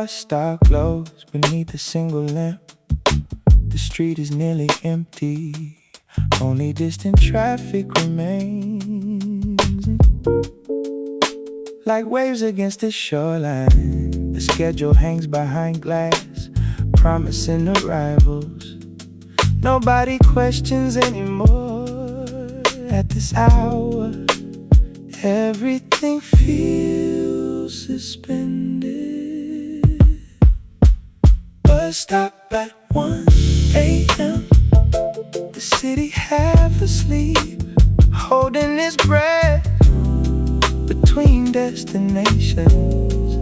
bus stop glows beneath a single lamp. The street is nearly empty, only distant traffic remains. Like waves against the shoreline, the schedule hangs behind glass, promising arrivals. Nobody questions anymore at this hour. Everything feels suspended. Bus stop at 1 a.m. The city half asleep, holding its breath between destinations.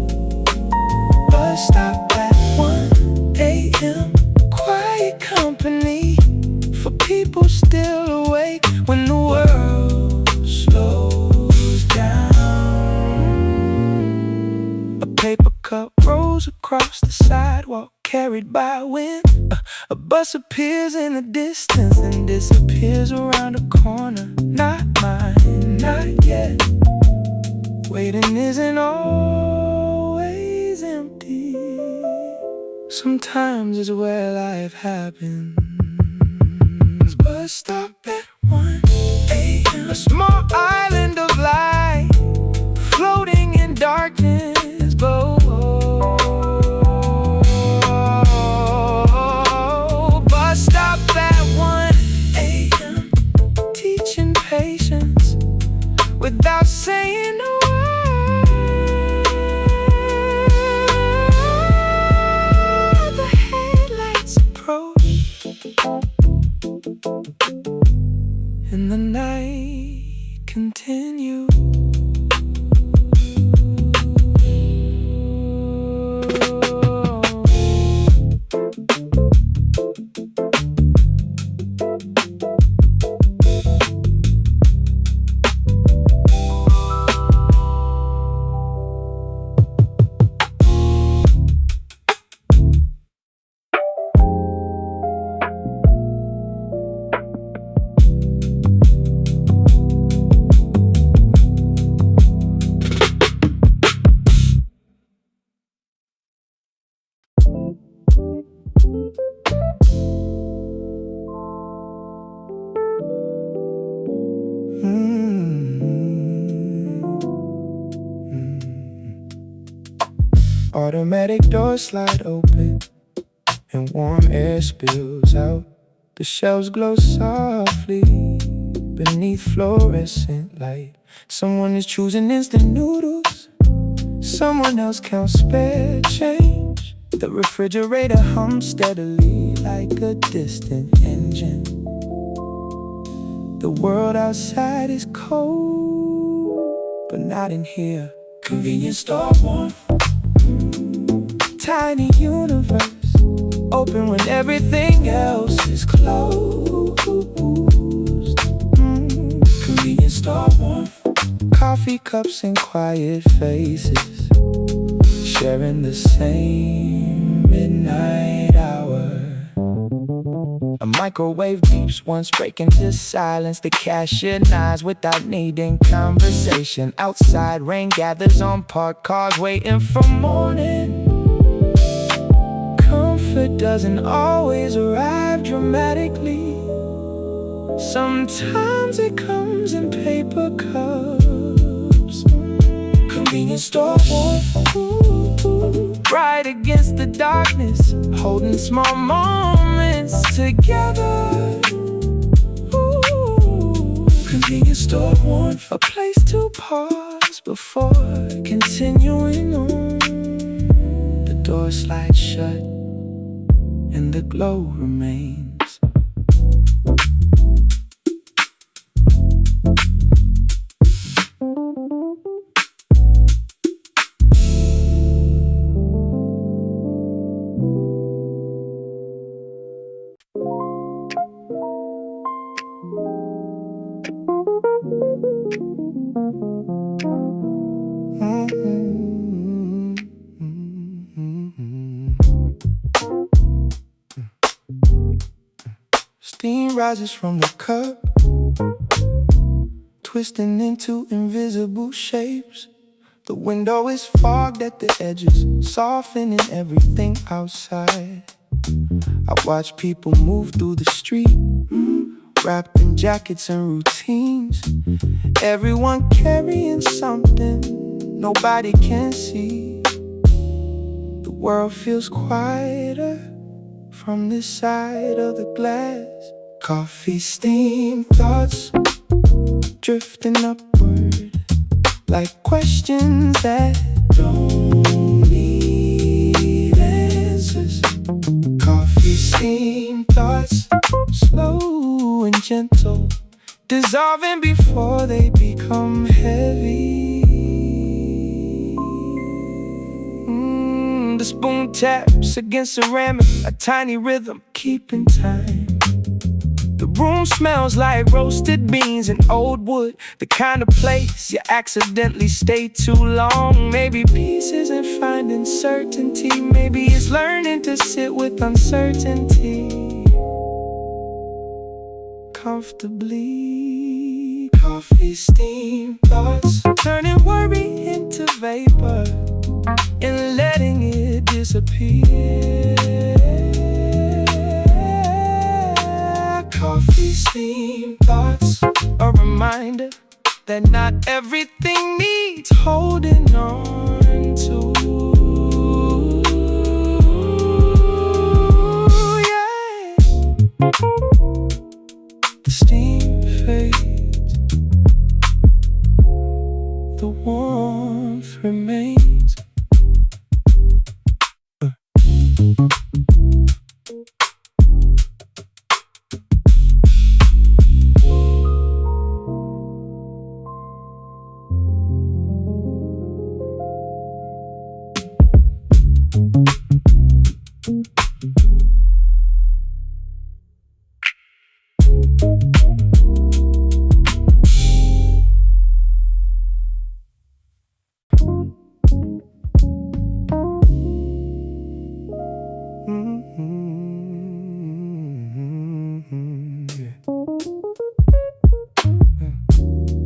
Bus stop at 1 a.m. Quiet company for people still awake when the world slows down. A paper cup rolls across the sidewalk, carried by wind. A bus appears in the distance and disappears around a corner. Not mine, not yet. Waiting isn't always empty. Sometimes it's where life happens. Bus stop at 1 a.m. A small island of light floating in darkness. Bus stop at 1 a.m. Teaching patience without saying a word. The headlights approach, and the night continues. Automatic doors slide open and warm air spills out. The shelves glow softly beneath fluorescent light. Someone is choosing instant noodles, someone else counts spare change. The refrigerator hums steadily like a distant engine. The world outside is cold, but not in here. Convenience store warmth, tiny universe, open when everything else is closed. Convenience store warmth, coffee cups and quiet faces, sharing the same midnight hour. A microwave beeps once, breaking the silence. The cashier nods without needing conversation. Outside, rain gathers on parked cars, waiting for morning. Comfort doesn't always arrive dramatically. Sometimes it comes in paper cups. Convenience store warmth, bright against the darkness, holding small moments together. Convenience store warmth, a place to pause before continuing on. The door slides shut and the glow remains. Steam rises from the cup, twisting into invisible shapes. The window is fogged at the edges, softening everything outside. I watch people move through the street, wrapped in jackets and routines. Everyone carrying something nobody can see. The world feels quieter from this side of the glass. Coffee steam thoughts drifting upward, like questions that don't need answers. Coffee steam thoughts, slow and gentle, dissolving before they become heavy. The spoon taps against ceramic, a tiny rhythm keeping time. The room smells like roasted beans and old wood, the kind of place you accidentally stay too long. Maybe peace isn't finding certainty, maybe it's learning to sit with uncertainty comfortably. Coffee steam thoughts, turning worry into vapor and letting it disappear. Coffee steam thoughts, a reminder that not everything needs holding on to. Yeah. The steam fades, the warmth remains.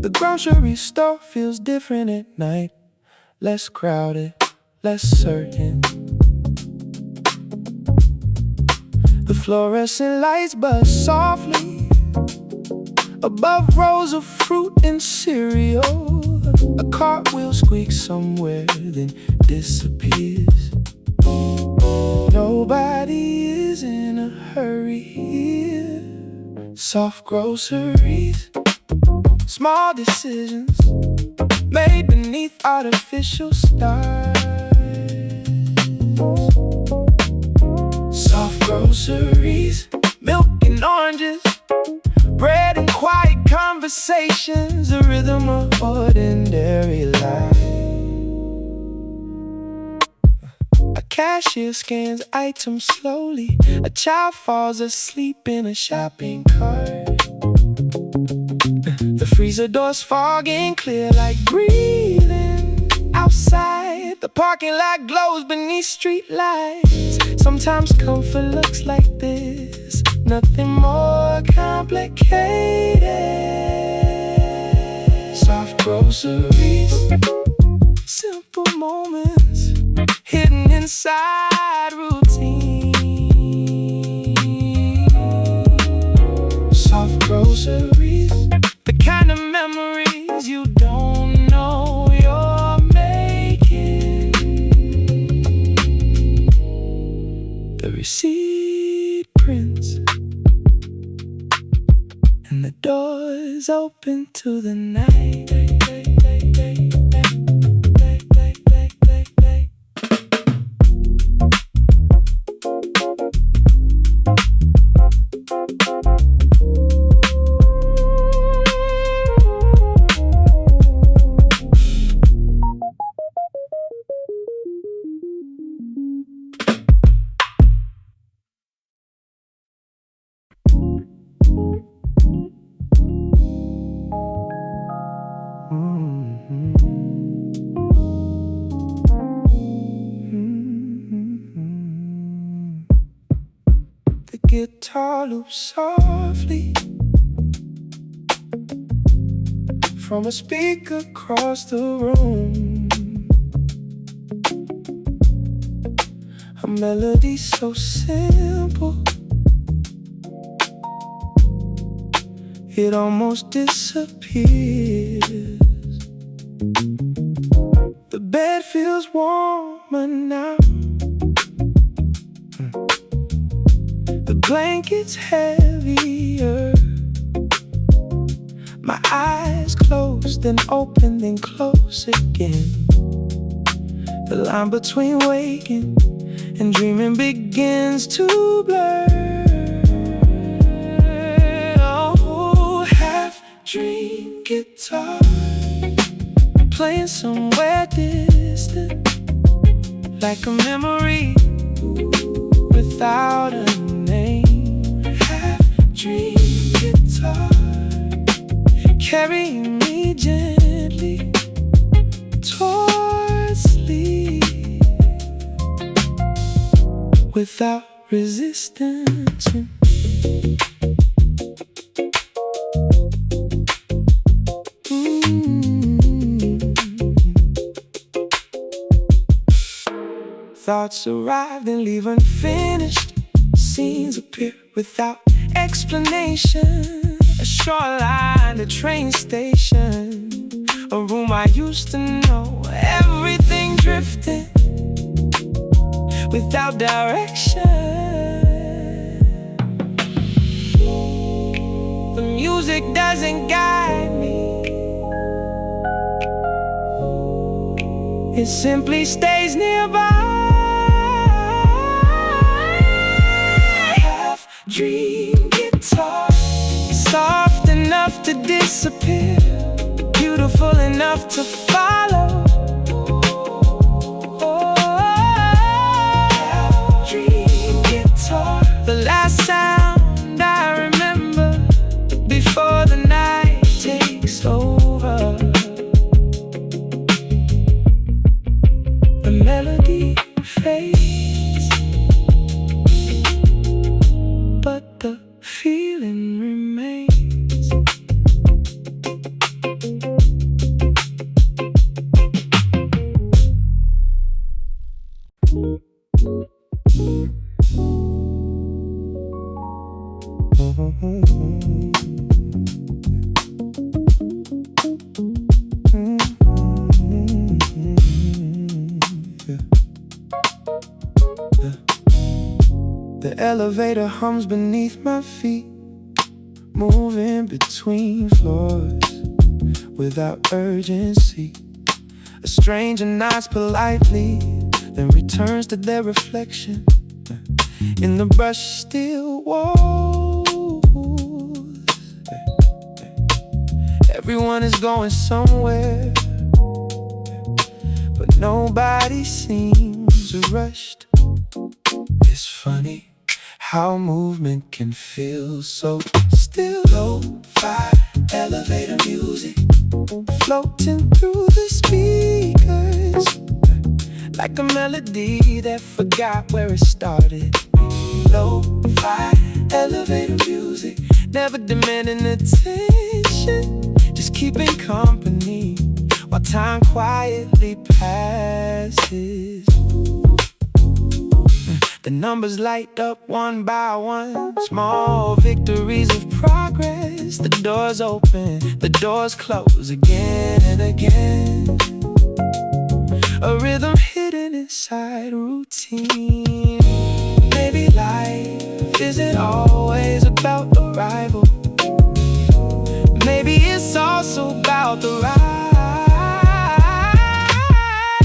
The grocery store feels different at night, less crowded, less certain. The fluorescent lights buzz softly above rows of fruit and cereal. A cartwheel squeaks somewhere, then disappears. Nobody is in a hurry here. Soft groceries, small decisions made beneath artificial stars. Soft groceries, milk and oranges, bread and quiet conversations, the rhythm of ordinary life. A cashier scans items slowly, a child falls asleep in a shopping cart. The freezer doors fogging clear like breathing outside. The parking lot glows beneath street lights. Sometimes comfort looks like this, nothing more complicated. Soft groceries, simple moments hidden inside routine. Soft groceries, the kind of memories you don't know you're making. The receipt prints and the doors open to the night. The guitar loops softly from a speaker across the room. melody so simple, it almost disappears. The bed feels warmer now, the blanket's heavier. My eyes closed, then open, then close again. The line between waking and dreaming begins to blur. Oh, half-dream guitar playing somewhere distant, like a memory without a name. Half-dream guitar carrying me gently towards sleep, without resistance. Thoughts arrive and leave unfinished. Scenes appear without explanation. A short line, a train station, a room I used to know. Everything drifting without direction. The music doesn't guide me, it simply stays nearby. Half-dream guitar, soft enough to disappear, beautiful enough to follow. Half-dream guitar, the last sound I remember before the night takes over. The melody fades, but the feeling remains. The elevator hums beneath my feet, moving between floors without urgency. A stranger nods politely, then returns to their reflection in the brushed steel walls. Everyone is going somewhere, but nobody seems rushed. It's funny how movement can feel so still. Lo-fi elevator music floating through the speakers, like a melody that forgot where it started. Lo-fi elevator music, never demanding attention, just keeping company while time quietly passes. The numbers light up one by one, small victories of progress. The doors open, the doors close again and again. A rhythm hidden inside routine. Maybe life isn't always about arrival. Maybe it's also about the ride.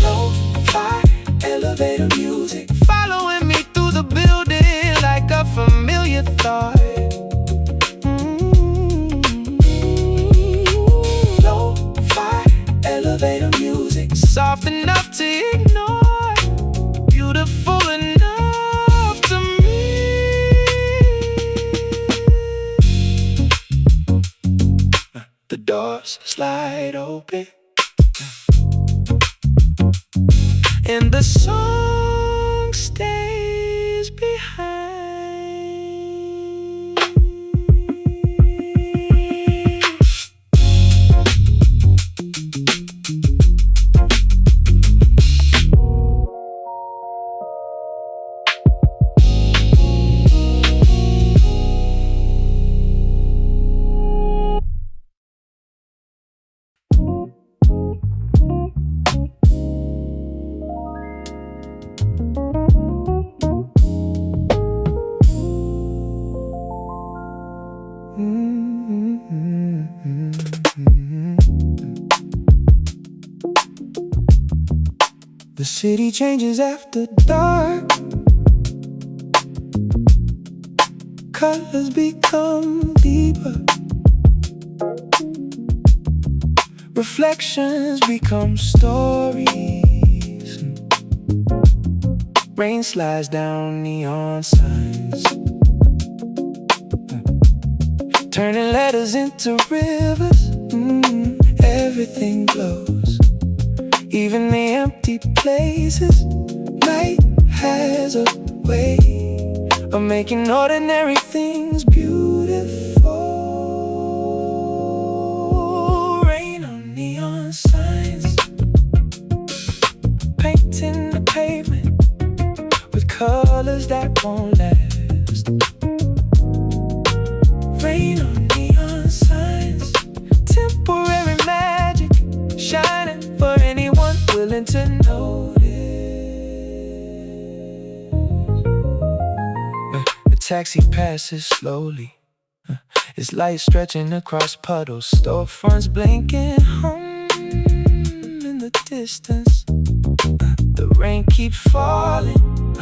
Lo-fi elevator music following me through the building like a familiar thought. Lo-fi elevator music, soft enough to ignore, beautiful enough to me. The doors slide open and the song stays behind. city changes after dark. Colors become deeper. Reflections become stories. Rain slides down neon signs, turning letters into rivers. Everything glows, even the empty places. Night has a way of making ordinary things beautiful. Rain on neon signs, painting the pavement with colors that won't last. Rain on neon signs, temporary magic, shining for anyone willing to notice. The taxi passes slowly, its light stretching across puddles. Storefronts blinking, hum in the distance. The rain keeps falling,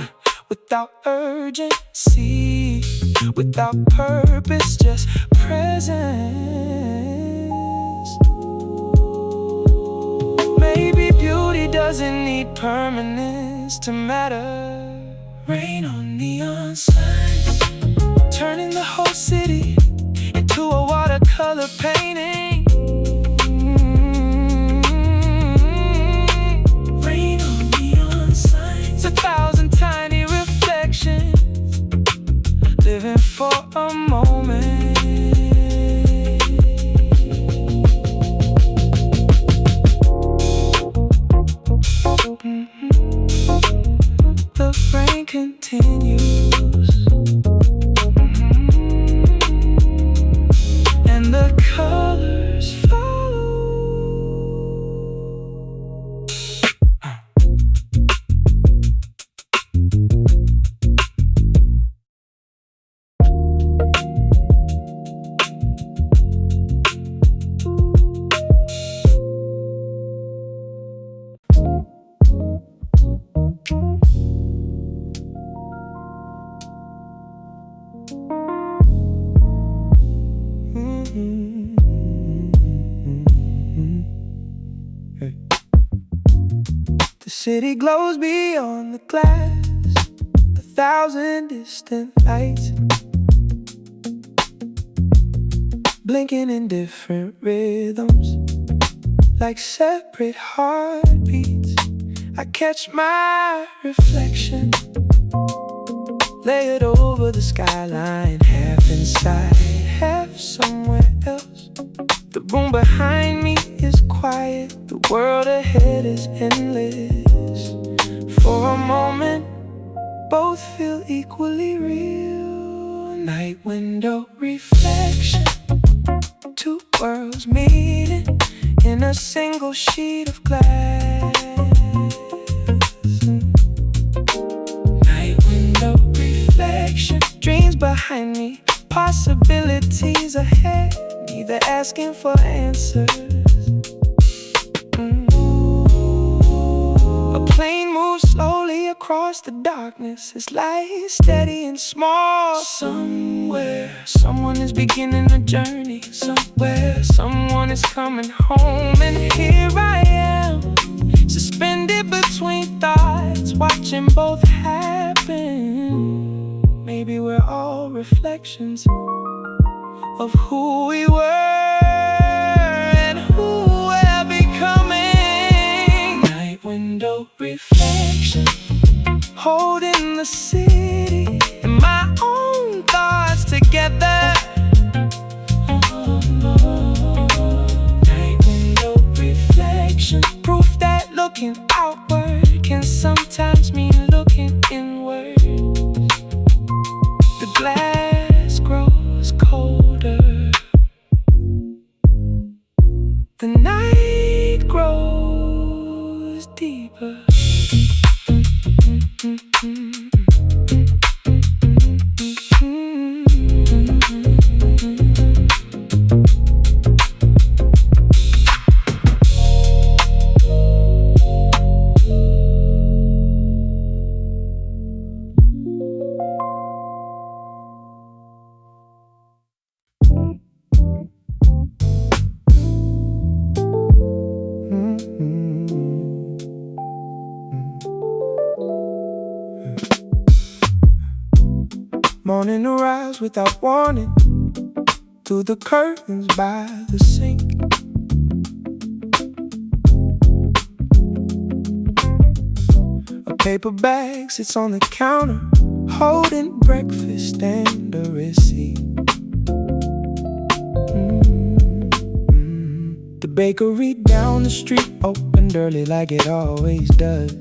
without urgency, without purpose, just presence. Maybe beauty doesn't need permanence to matter. Rain on neon signs, turning the whole city into a watercolor painting. Rain on neon signs, 1,000 tiny reflections, living for a moment. The rain continues, and the colors follow. The city glows beyond the glass, 1,000 distant lights, blinking in different rhythms, like separate heartbeats. I catch my reflection, layered over the skyline, half inside, half somewhere else. The room behind me is quiet, the world ahead is endless. For a moment, both feel equally real. Night window reflection, two worlds meeting in a single sheet of glass. Night window reflection, dreams behind me, possibilities ahead, neither asking for answers. A plane moves slowly across the darkness, its light steady and small. Somewhere, someone is beginning a journey. Somewhere, someone is coming home. And here I am, suspended between thoughts, watching both happen. Maybe we're all reflections of who we were and who we're becoming. Night window reflection, holding the city and my own thoughts together. Night window reflection, proof that looking outward can sometimes mean looking inward. The glass grows colder, the night grows deeper. arrives without warning through the curtains by the sink. A paper bag sits on the counter, holding breakfast and a receipt. The bakery down the street opened early like it always does.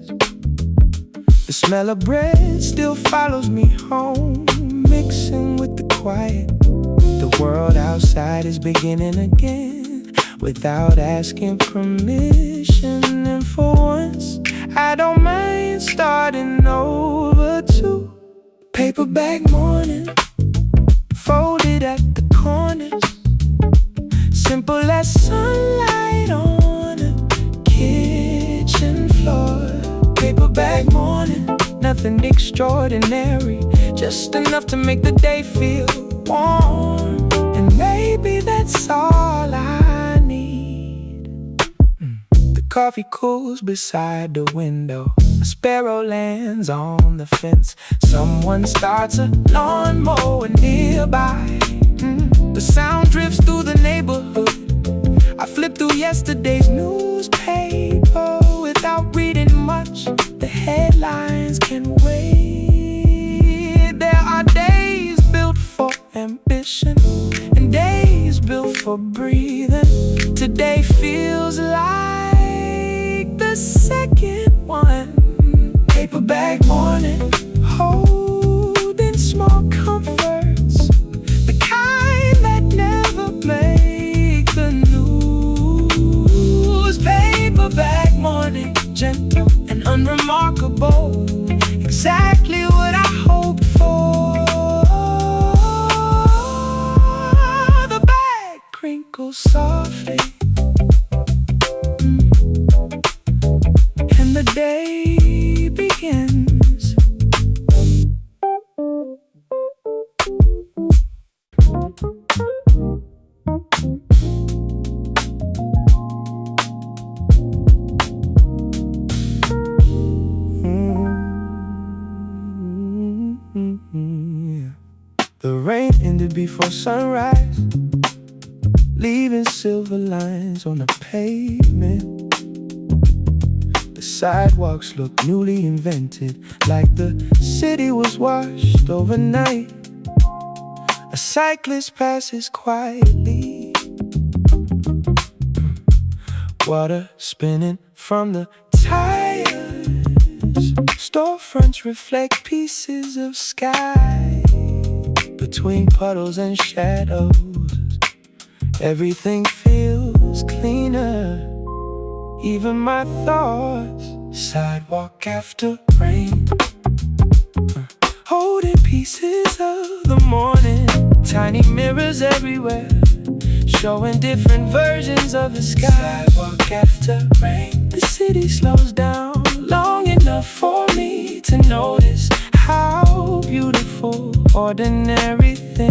The smell of bread still follows me home, mixing with the quiet. The world outside is beginning again without asking permission. And for once, I don't mind starting over too. Paperback morning, folded at the corners, simple as sunlight on a kitchen floor. Paperback morning, nothing extraordinary, just enough to make the day feel warm. And maybe that's all I need. The coffee cools beside the window, a sparrow lands on the fence. Someone starts a lawnmower nearby. The sound drifts through the neighborhood. I flip through yesterday's newspaper without reading much. The headlines can wait. There are days built for ambition and days built for breathing. Today feels like the second one. Paperback morning, holding small comforts, the kind that never make the news. Paperback morning, gentle and unremarkable, exactly what I hoped for. The bag crinkles softly, and the day begins. The rain ended before sunrise, leaving silver lines on the pavement. The sidewalks look newly invented, like the city was washed overnight. A cyclist passes quietly, water spinning from the tires. Storefronts reflect pieces of sky between puddles and shadows. Everything feels cleaner, even my thoughts. Sidewalk after rain, holding pieces of the morning. Tiny mirrors everywhere, showing different versions of the sky. Sidewalk after rain, the city slows down long enough for me to notice how beautiful ordinary things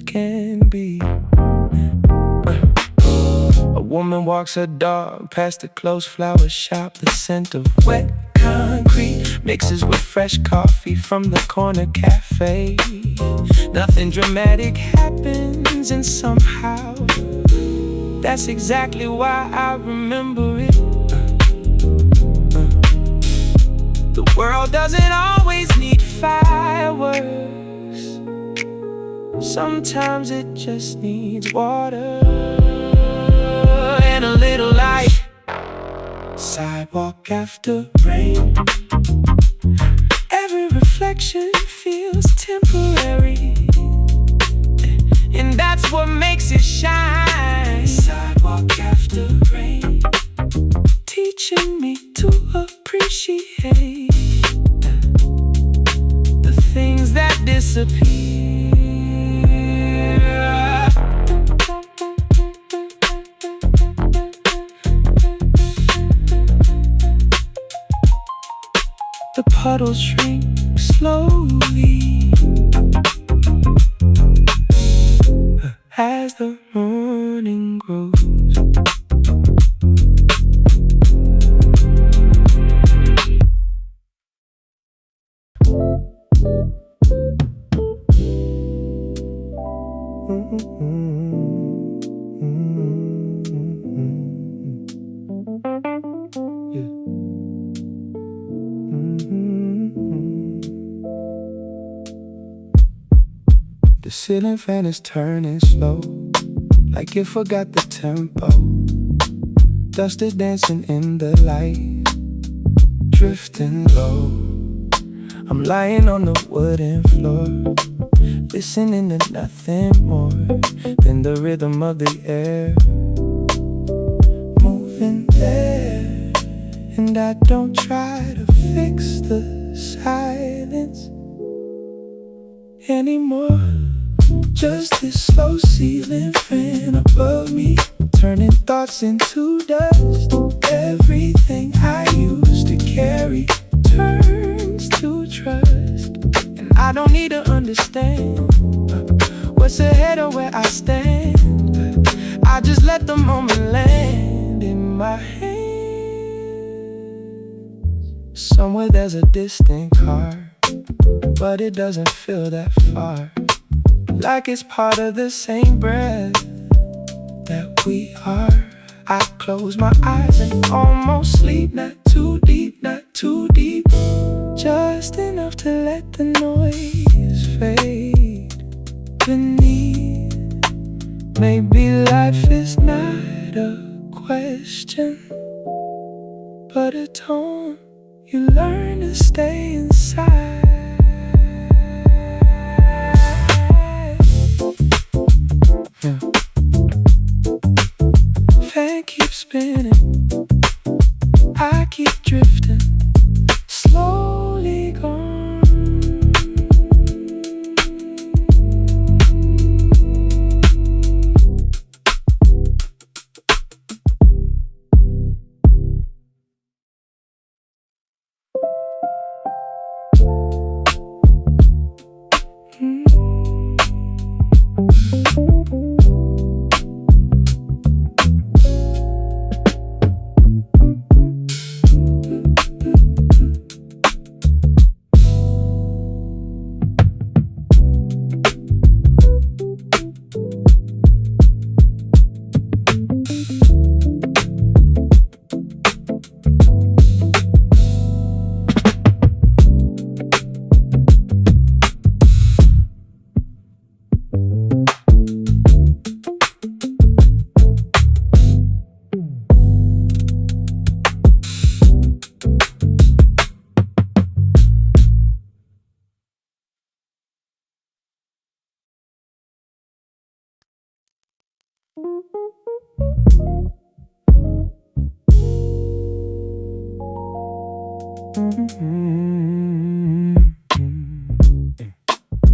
can be. A woman walks her dog past a closed flower shop. The scent of wet concrete mixes with fresh coffee from the corner cafe. Nothing dramatic happens, and somehow that's exactly why I remember it. The world doesn't always need fireworks. Sometimes it just needs water and a little light. Sidewalk after rain, every reflection feels temporary, and that's what makes it shine. Sidewalk after rain, teaching me to appreciate the things that disappear. The puddles shrink slowly as the morning grows. The ceiling fan is turning slow, like it forgot the tempo. Dust is dancing in the light, drifting low. I'm lying on the wooden floor, listening to nothing more than the rhythm of the air moving there. And I don't try to fix the silence anymore. Just this slow ceiling fan above me, turning thoughts into dust. Everything I used to carry turns to trust. And I don't need to understand what's ahead or where I stand. I just let the moment land in my hand. Somewhere there's a distant car, but it doesn't feel that far, like it's part of the same breath that we are. I close my eyes and almost sleep, not too deep, not too deep, just enough to let the noise fade beneath. Maybe life is not a question, but a tone you learn to stay inside. Fan keeps spinning, I keep drifting, slowly gone.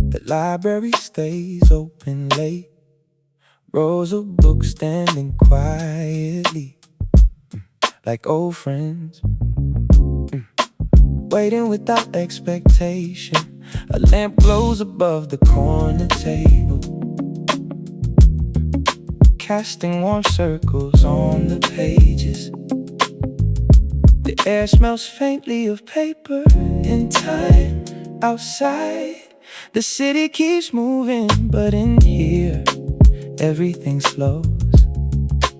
The library stays open late, rows of books standing quietly, like old friends, waiting without expectation. A lamp glows above the corner table, casting warm circles on the pages. The air smells faintly of paper and time. Outside, the city keeps moving, but in here, everything slows.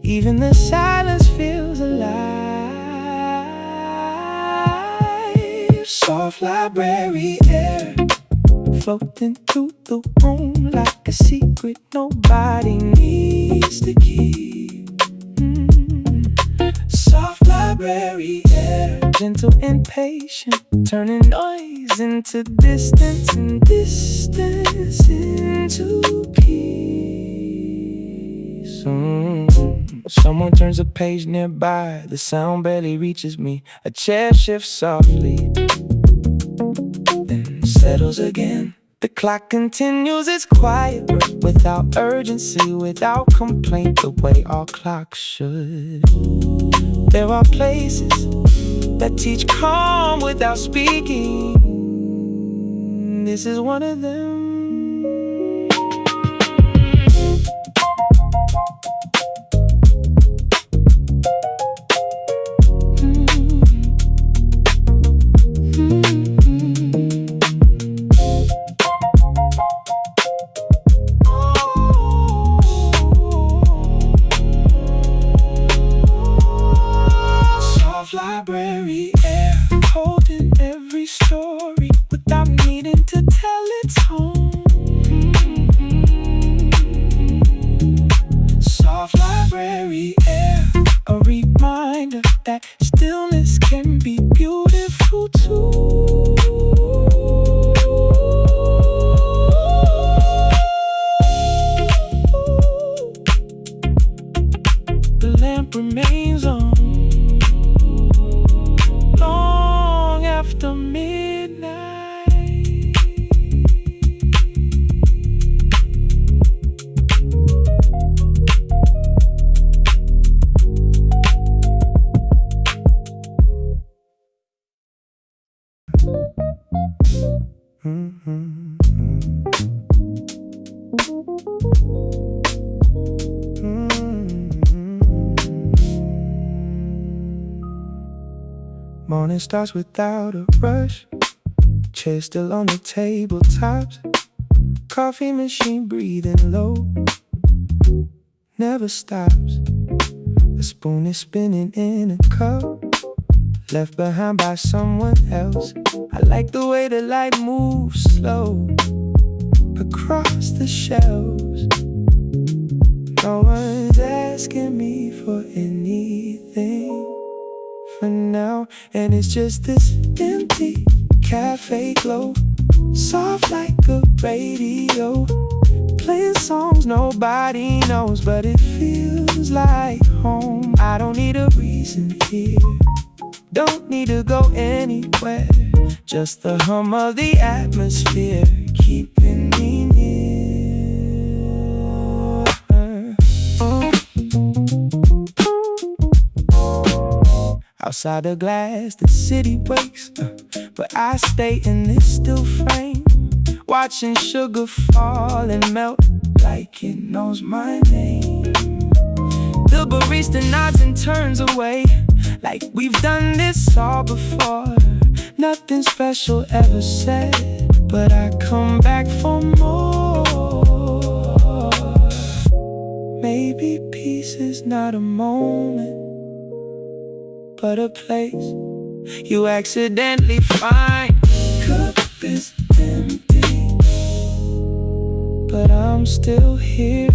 Even the silence feels alive. Soft library air floating through the room like a secret nobody needs to keep. Soft library air, gentle and patient, turning noise into distance and distance into peace. Someone turns a page nearby, the sound barely reaches me. A chair shifts softly, then settles again. The clock continues its quiet work, without urgency, without complaint, the way all clocks should. There are places that teach calm without speaking. This is one of them. its home. Soft library air, a reminder that stillness can be beautiful too. The lamp remains on long after midnight. Morning starts without a rush. Chair still on the tabletops. Coffee machine breathing low, never stops. A spoon is spinning in a cup, left behind by someone else. I like the way the light moves slow across the shelves. No one's asking me for anything for now, and it's just this empty cafe glow, soft like a radio, playing songs nobody knows, but it feels like home. I don't need a reason here, don't need to go anywhere, just the hum of the atmosphere keeping me near. Outside the glass, the city wakes, but I stay in this still frame, watching sugar fall and melt like it knows my name. The barista nods and turns away, like we've done this all before. Nothing special ever said, but I come back for more. Maybe peace is not a moment, but a place you accidentally find. Cup is empty, but I'm still here.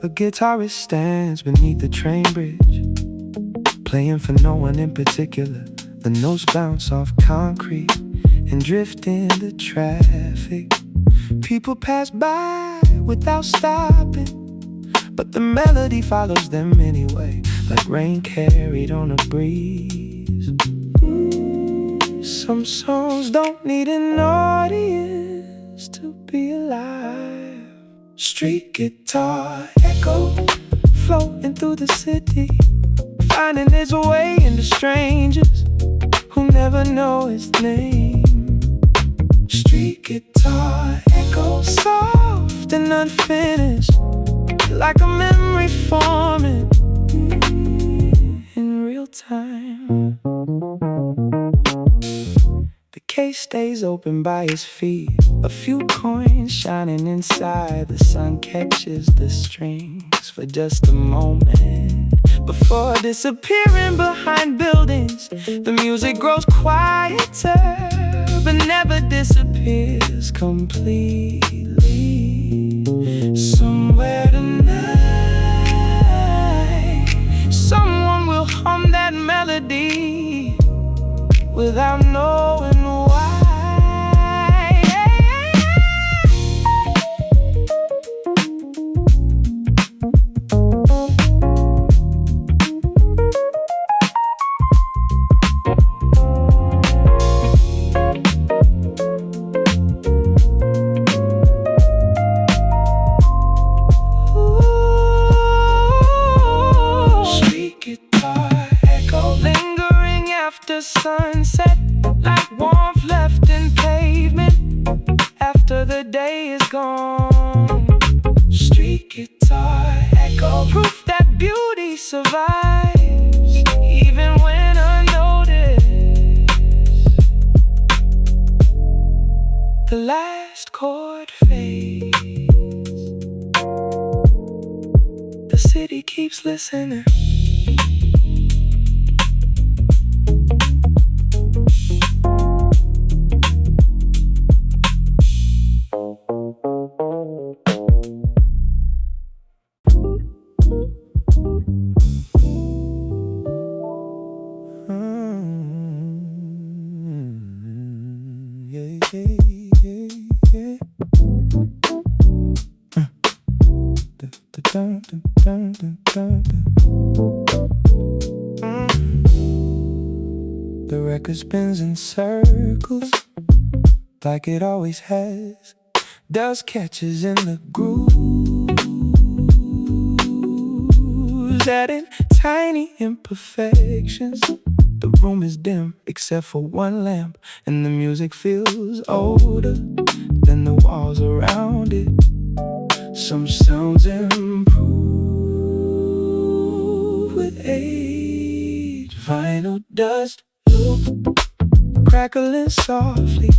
A guitarist stands beneath the train bridge, playing for no one in particular. The notes bounce off concrete and drift into traffic. People pass by without stopping, but the melody follows them anyway, like rain carried on a breeze. Some songs don't need an audience to be alive. Street guitar echo floating through the city, finding its way into strangers who never know its name. Street guitar echo, soft and unfinished, like a memory forming in real time. The case stays open by his feet, a few coins shining inside. The sun catches the strings for just a moment before disappearing behind buildings. The music grows quieter, but never disappears completely. Somewhere tonight, someone will hum that melody without knowing why. Street guitar sunset, like warmth left in pavement after the day is gone. Street guitar echo, proof that beauty survives even when unnoticed. The last chord fades, the city keeps listening. The record spins in circles like it always has. Dust catches in the grooves, adding tiny imperfections. The room is dim except for one lamp, and the music feels older than the walls around it. Some sounds improve with age. Vinyl dust loop, crackling softly,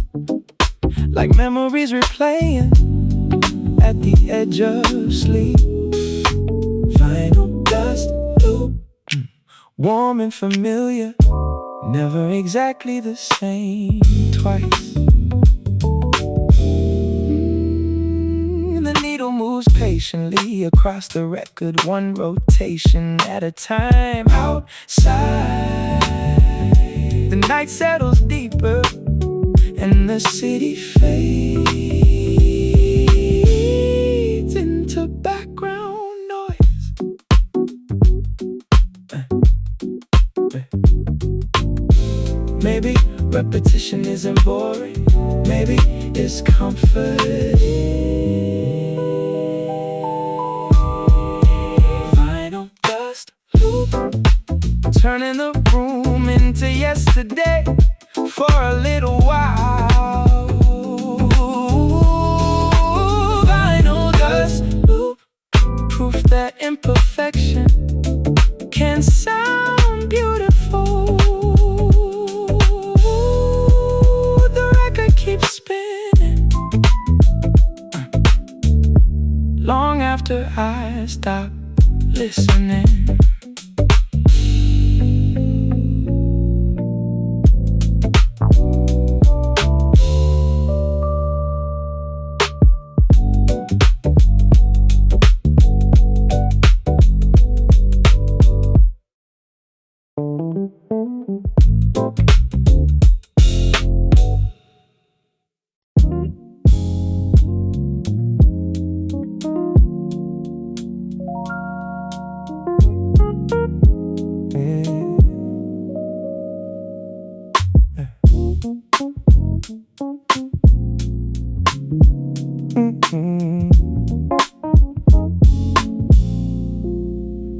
like memories replaying at the edge of sleep. Vinyl dust loop, warm and familiar, never exactly the same twice. The needle moves patiently across the record, one rotation at a time. Outside, the night settles deeper and the city fades into background noise. Maybe repetition isn't boring, maybe it's comforting. Vinyl dust loop, turning the room into yesterday for a little while. Vinyl dust loop, proof that imperfection can sound beautiful. The record keeps spinning long after I stop listening.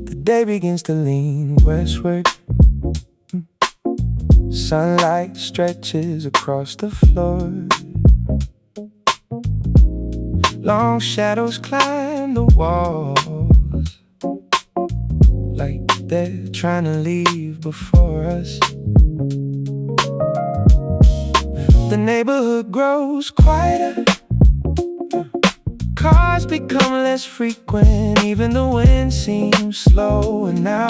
The day begins to lean westward. Sunlight stretches across the floor. Long shadows climb the walls, like they're trying to leave before us. The neighborhood grows quieter, cars become less frequent, even the wind seems slowing now,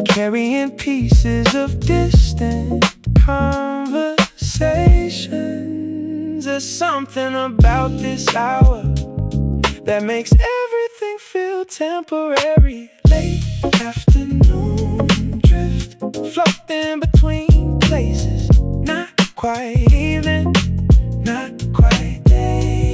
carrying pieces of distant conversations. There's something about this hour that makes everything feel temporary. Late afternoon drift, floating between places, not quite evening, not quite day.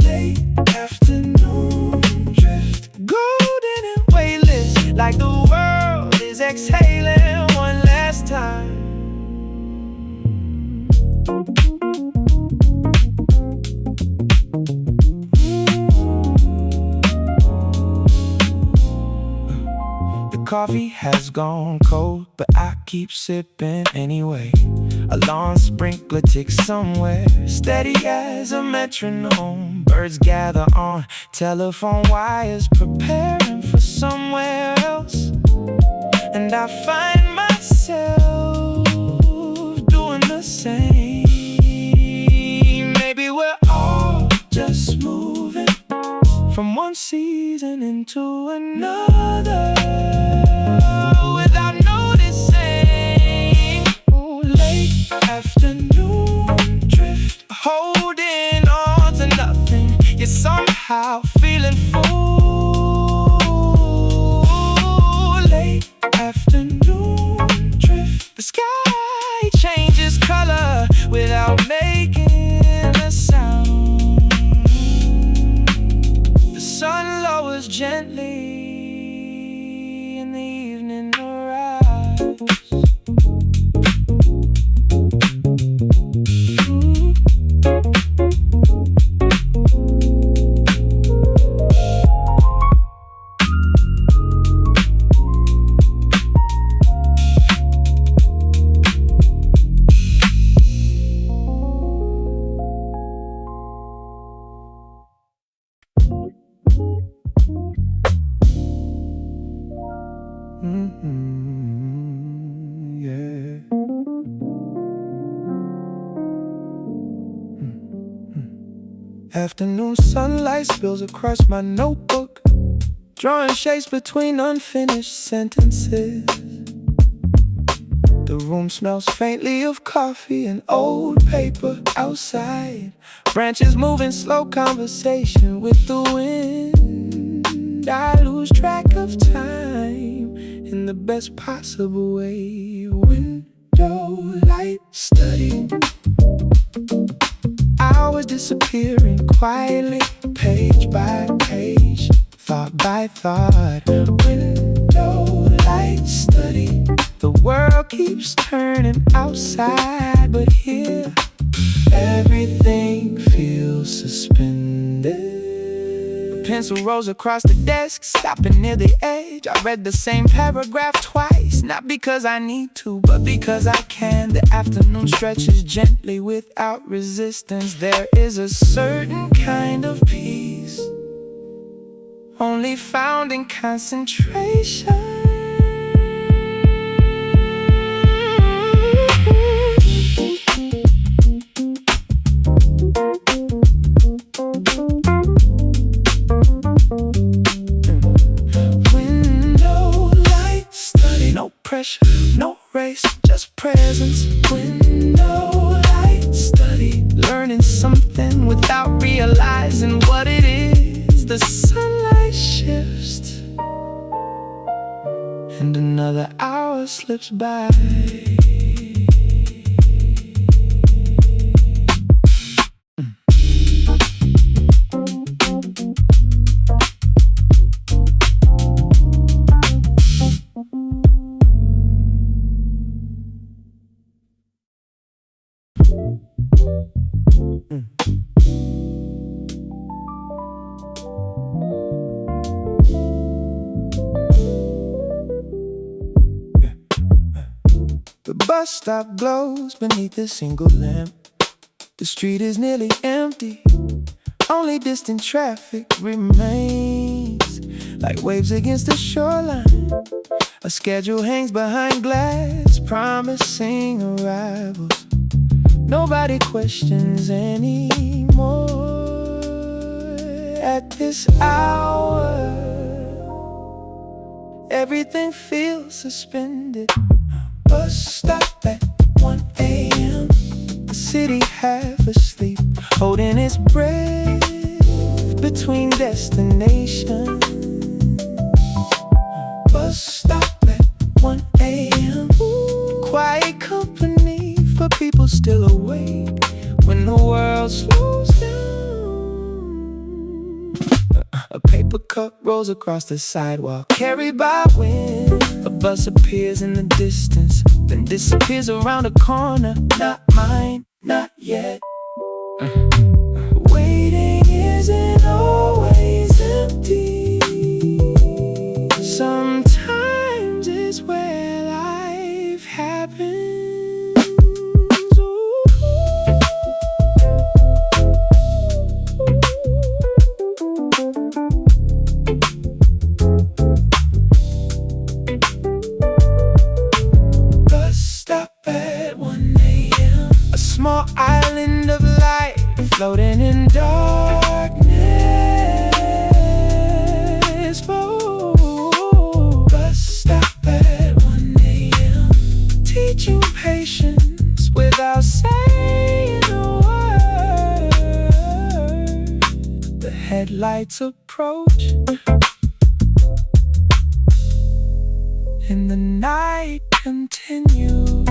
Late afternoon drift, golden and weightless, like the world is exhaling one last time. coffee has gone cold, but I keep sipping anyway. A lawn sprinkler ticks somewhere, steady as a metronome. Birds gather on telephone wires, preparing for somewhere else. And I find myself doing the same. Maybe we're all just moving from one season into another without noticing. Ooh, late afternoon drift, holding on to nothing, yet somehow feeling full. Late afternoon drift, the sky changes color without making a sound. The sun lowers gently and the evening arrives. Yeah. Afternoon sunlight spills across my notebook, drawing shapes between unfinished sentences. The room smells faintly of coffee and old paper outside. Branches moving, slow conversation with the wind. I lose track of time in the best possible way. Window light study, hours disappearing quietly, page by page, thought by thought. Window light study, the world keeps turning outside, but here everything feels suspended. Pencil rolls across the desk, stopping near the edge. I read the same paragraph twice, not because I need to, but because I can. The afternoon stretches gently without resistance. There is a certain kind of peace only found in concentration. Pressure, no race, just presence. Window light study, learning something without realizing what it is. The sunlight shifts and another hour slips by. The bus stop glows beneath a single lamp. The street is nearly empty, only distant traffic remains like waves against the shoreline. A schedule hangs behind glass, promising arrivals. Nobody questions anymore. At this hour, everything feels suspended. Bus stop at 1 a.m. The city half asleep, holding its breath between destinations. Bus stop at 1 a.m. Quiet company for people still awake when the world slows down. A paper cup rolls across the sidewalk, carried by wind. A bus appears in the distance, then disappears around a corner. Not mine, not yet. Waiting isn't always empty. Sometimes floating in darkness. Oh, bus stop at 1 a.m. Teaching patience without saying a word. The headlights approach, and the night continues.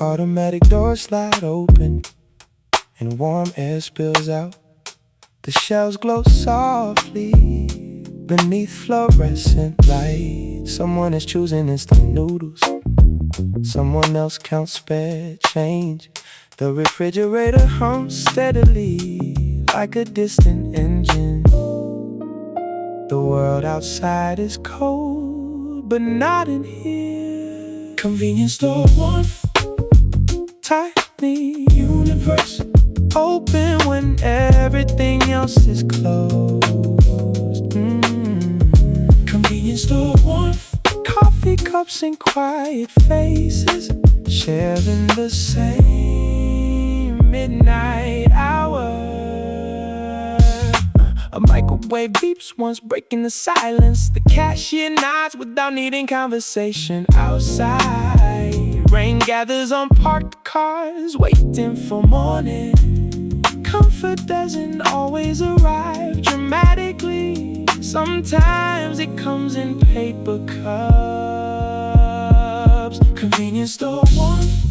Automatic doors slide open and warm air spills out. The shells glow softly beneath fluorescent light. Someone is choosing instant noodles, someone else counts spare change. The refrigerator hums steadily like a distant engine. The world outside is cold, but not in here. Convenience store warmth, tiny universe, open when everything else is closed. Convenience store warmth, coffee cups and quiet faces, sharing the same midnight hour. A microwave beeps once, breaking the silence. The cashier nods without needing conversation. Outside, rain gathers on parked cars, waiting for morning. Comfort doesn't always arrive dramatically. Sometimes it comes in paper cups. Convenience store warmth,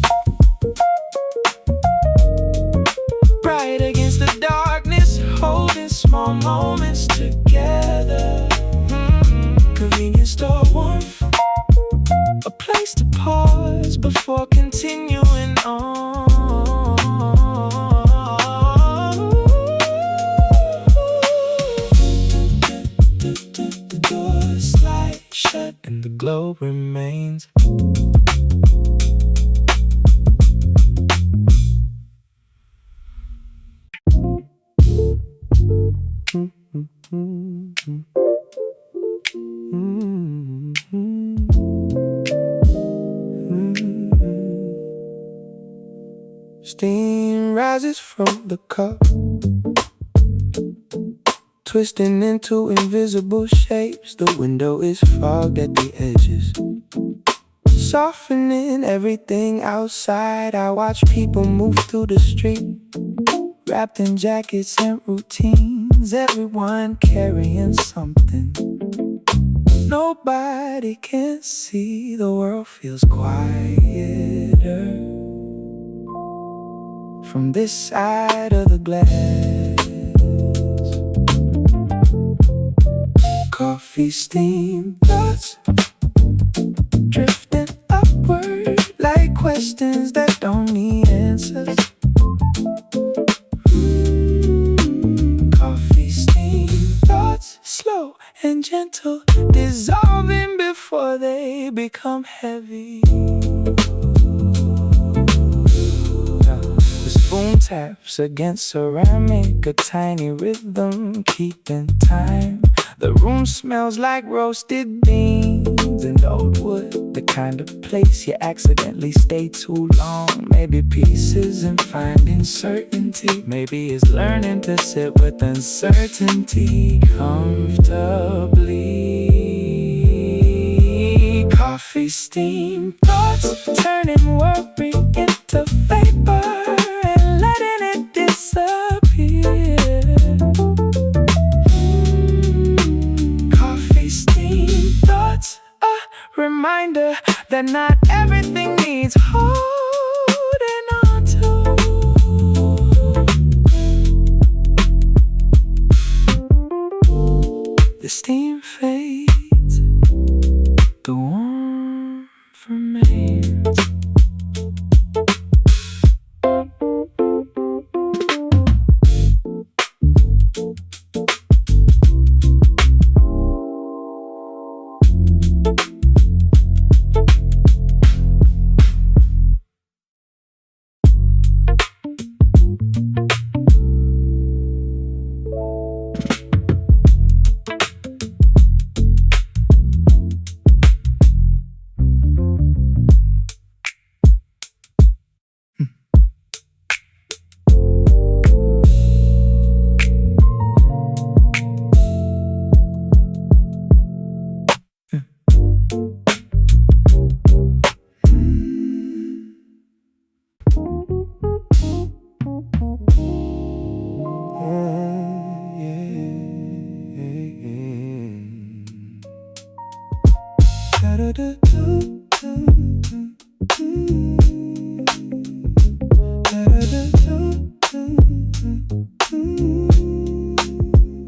bright against the darkness, holding small moments together. Convenience store warmth, a place to pause before continuing on. The doors slide shut and the glow remains. Steam rises from the cup, twisting into invisible shapes. The window is fogged at the edges, softening everything outside. I watch people move through the street, wrapped in jackets and routines. Everyone carrying something nobody can see. The world feels quieter from this side of the glass. Coffee steam thoughts drifting upward like questions that don't need answers. Coffee steam thoughts, slow and gentle, dissolving before they become heavy. The spoon taps against ceramic, a tiny rhythm keeping time. The room smells like roasted beans and old wood, the kind of place you accidentally stay too long. Maybe peace isn't finding certainty, maybe it's learning to sit with uncertainty comfortably. Coffee steam thoughts, turning worry into vapor and letting it disappear. Reminder that not everything needs holding on to. The steam fades, the warmth remains.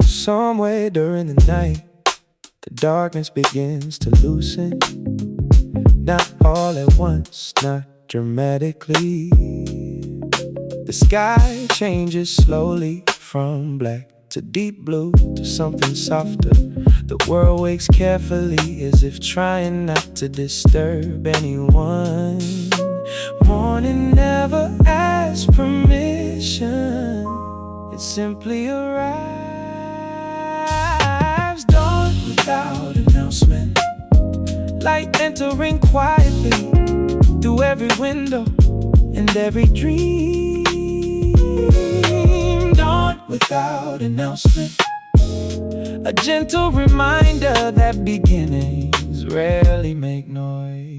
Somewhere during the night, the darkness begins to loosen. Not all at once, not dramatically. The sky changes slowly from black to deep blue to something softer. The world wakes carefully as if trying not to disturb anyone. Morning never asks permission, it simply arrives. Dawn without announcement, light entering quietly through every window and every dream. Dawn without announcement, a gentle reminder that beginnings rarely make noise.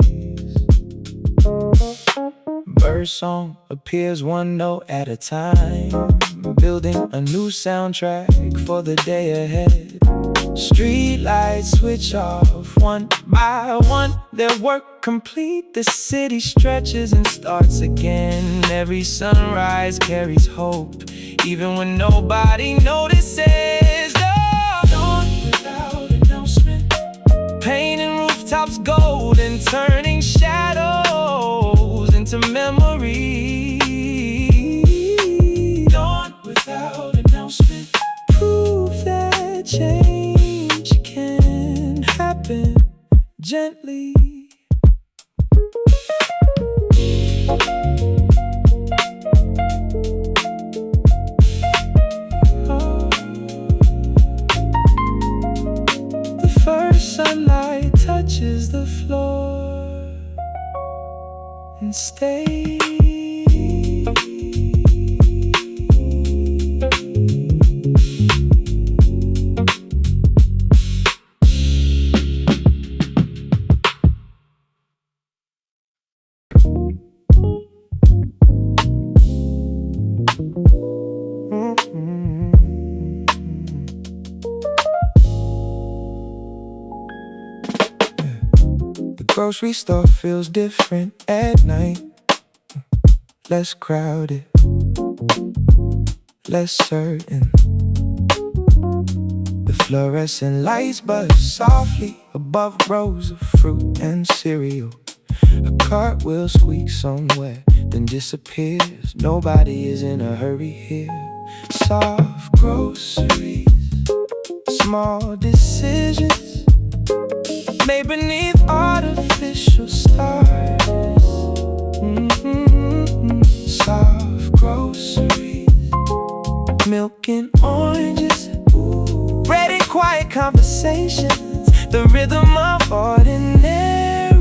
Bird song appears one note at a time, building a new soundtrack for the day ahead. Street lights switch off one by one, their work complete. The city stretches and starts again. Every sunrise carries hope, even when nobody notices. Dawn without announcement, painting rooftops gold and turning shadows into memories. Dawn without announcement, proof that change can happen gently. The first sunlight touches the floor and stays. The grocery store feels different at night. Less crowded, less certain. The fluorescent lights buzz softly above rows of fruit and cereal. A cartwheel squeaks somewhere, then disappears. Nobody is in a hurry here. Soft groceries, small decisions made beneath artificial stars. Soft groceries, milk and oranges, bread and quiet conversations, the rhythm of ordinary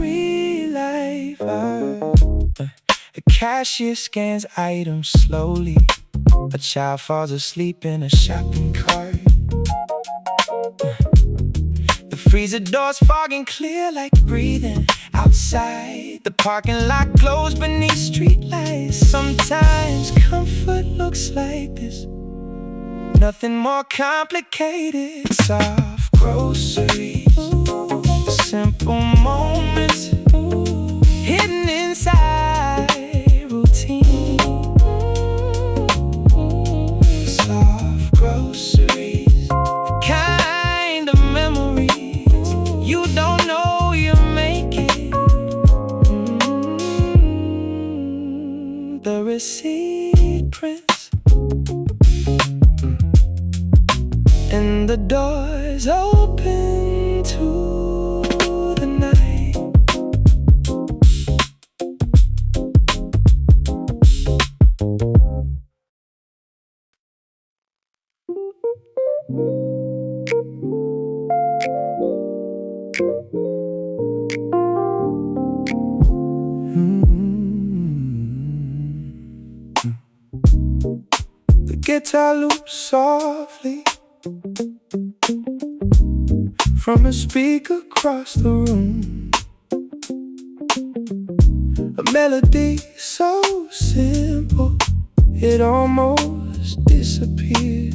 life. A cashier scans items slowly. A child falls asleep in a shopping cart. The freezer doors fog and clear like breathing outside. The parking lot glows beneath street lights. Sometimes comfort looks like this, nothing more complicated. Soft groceries, simple moments hidden inside routine. Soft groceries, the kind of memories you don't know you're making. The receipt prints and the doors open to the night. The guitar loops softly from a speaker across the room. A melody so simple it almost disappears.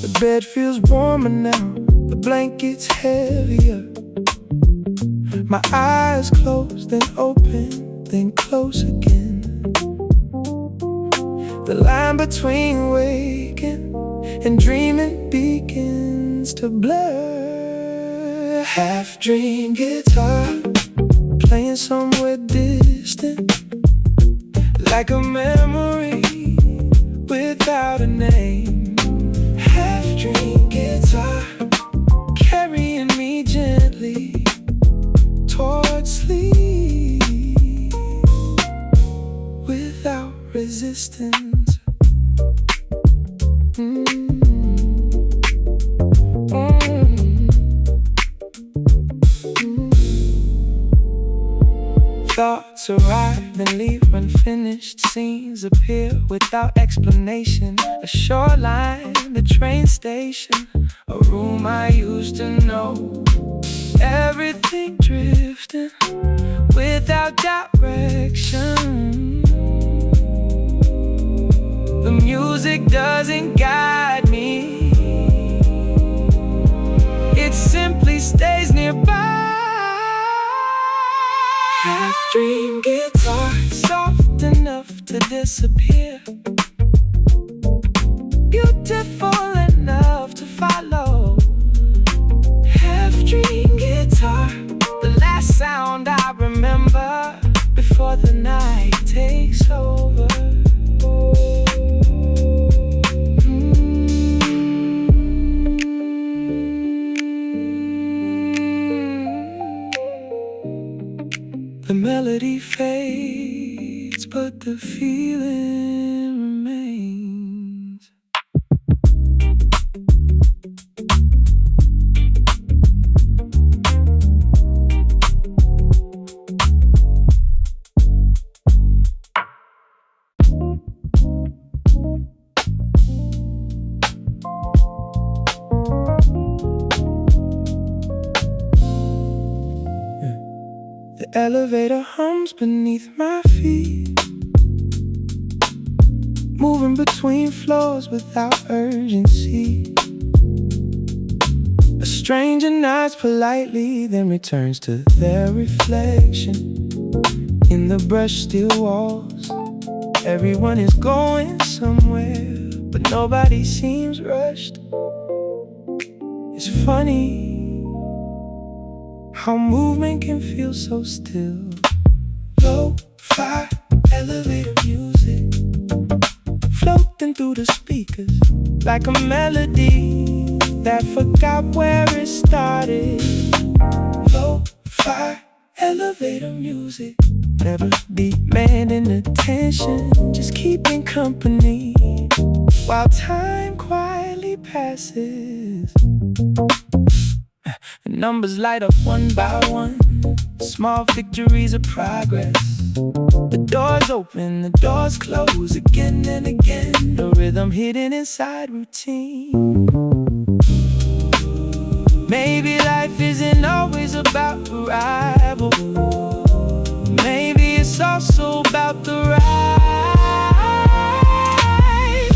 The bed feels warmer now, the blanket's heavier. My eyes close, then open, then close again. The line between waking and dreaming begins to blur. Half-dream guitar playing somewhere distant, like a memory without a name. Half-dream guitar carrying me gently towards sleep without resistance. Thoughts arrive and leave unfinished. Scenes appear without explanation. A shoreline, the train station, a room I used to know. Everything drifting without direction. The music doesn't guide me, it simply stays nearby. Half-dream guitar, soft enough to disappear, beautiful enough to follow. Half-dream guitar, the last sound I remember before the night takes over. The melody fades, but the feeling remains. The elevator hums beneath my feet, moving between floors without urgency. A stranger nods politely, then returns to their reflection in the brushed steel walls. Everyone is going somewhere, but nobody seems rushed. It's funny how movement can feel so still. Lo-fi elevator music floating through the speakers, like a melody that forgot where it started. Lo-fi elevator music, never demanding attention, just keeping company while time quietly passes. The numbers light up one by one, small victories of progress. The doors open, the doors close again and again, the rhythm hidden inside routine. Maybe life isn't always about arrival, maybe it's also about the ride.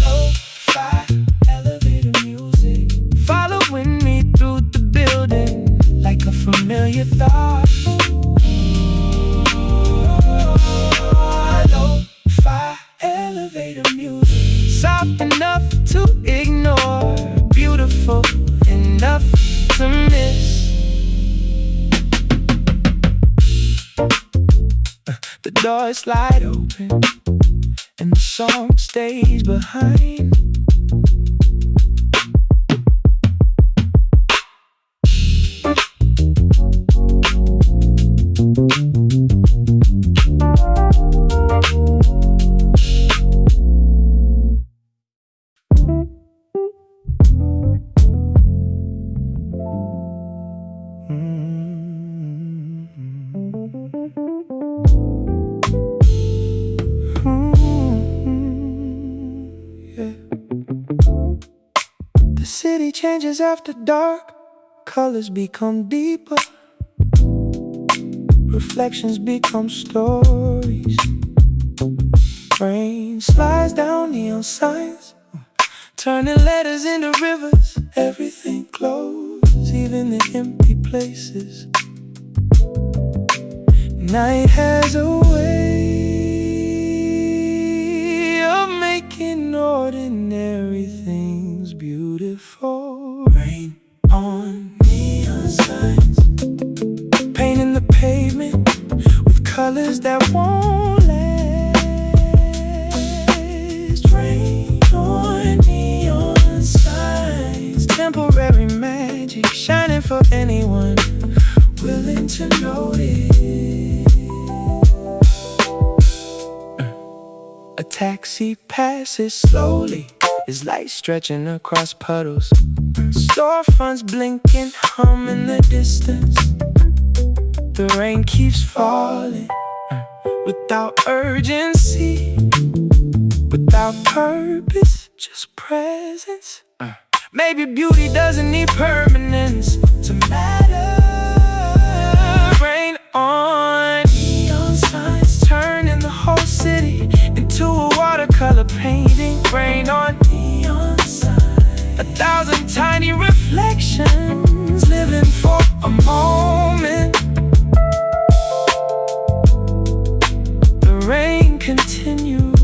Lo-fi elevator music following me through the building like a familiar thought. Lo-fi elevator music, soft enough to ignore, beautiful enough to miss. The doors slide open and the song stays behind. The city changes after dark, colors become deeper, reflections become stories. Rain slides down neon signs, turning letters into rivers. Everything glows breathe in the empty places. Night has a way of making ordinary things beautiful. Rain on neon signs, painting the pavement with colors that won't last. Rain on neon signs, temporary magic shining for anyone willing to notice. A taxi passes slowly, its light stretching across puddles. Storefronts blinking, hum in the distance. The rain keeps falling, without urgency, without purpose, just presence. Maybe beauty doesn't need permanence to matter. Rain on neon signs, turning the whole city into a watercolor painting. Rain on neon signs, 1,000 tiny reflections living for a moment. The rain continues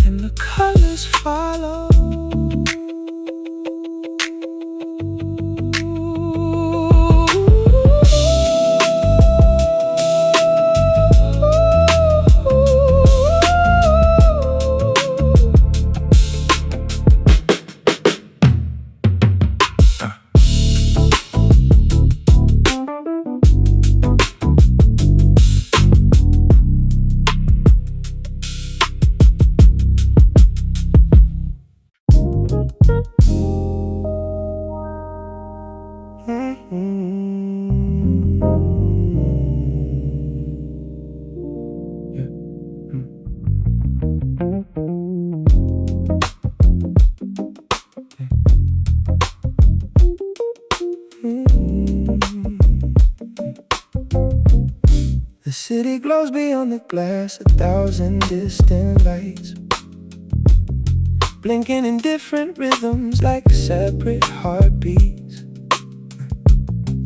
and the colors follow. The city glows beyond the glass, 1,000 distant lights, blinking in different rhythms like separate heartbeats.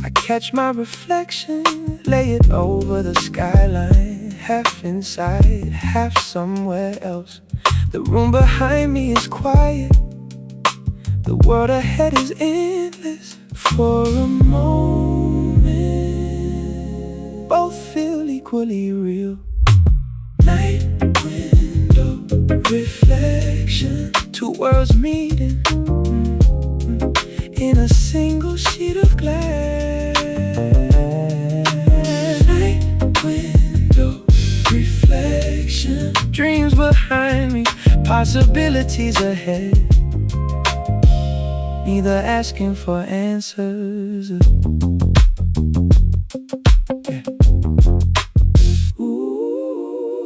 I catch my reflection, lay it over the skyline, half inside, half somewhere else. The room behind me is quiet, the world ahead is endless. For a moment, both feel equally real. Night window reflection, two worlds meeting in a single sheet of glass. Night window reflection, dreams behind me, possibilities ahead. Neither asking for answers.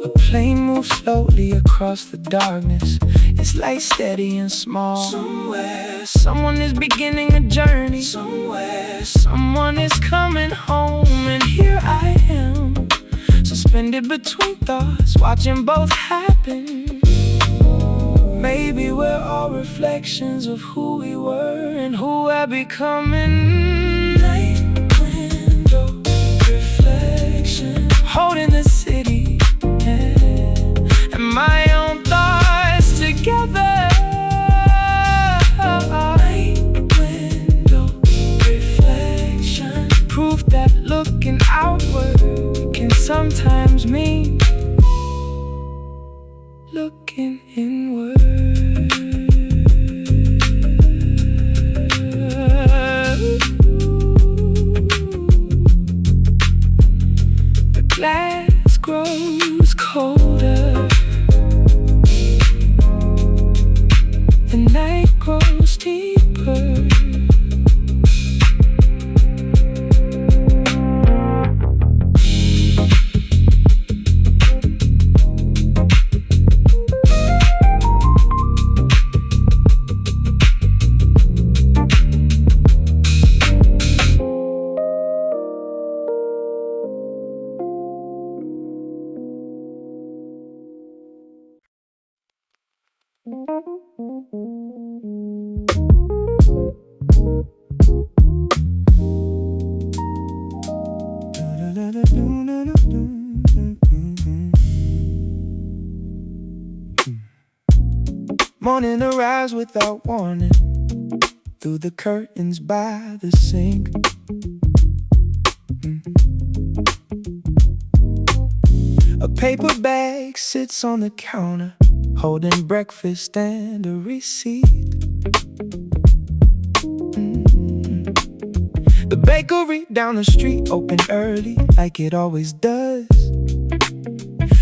A plane moves slowly across the darkness, its light steady and small. Somewhere, someone is beginning a journey. Somewhere, someone is coming home. And here I am, suspended between thoughts, watching both happen. Maybe we're all reflections of who we were and who we're becoming. Night window reflection, holding the city and my own thoughts together. Night window reflection, proof that looking outward can sometimes mean looking inward. The glass grows colder, the night grows deeper. morning arrives without warning, through the curtains by the sink. A paper bag sits on the counter, holding breakfast and a receipt. The bakery down the street open early, like it always does.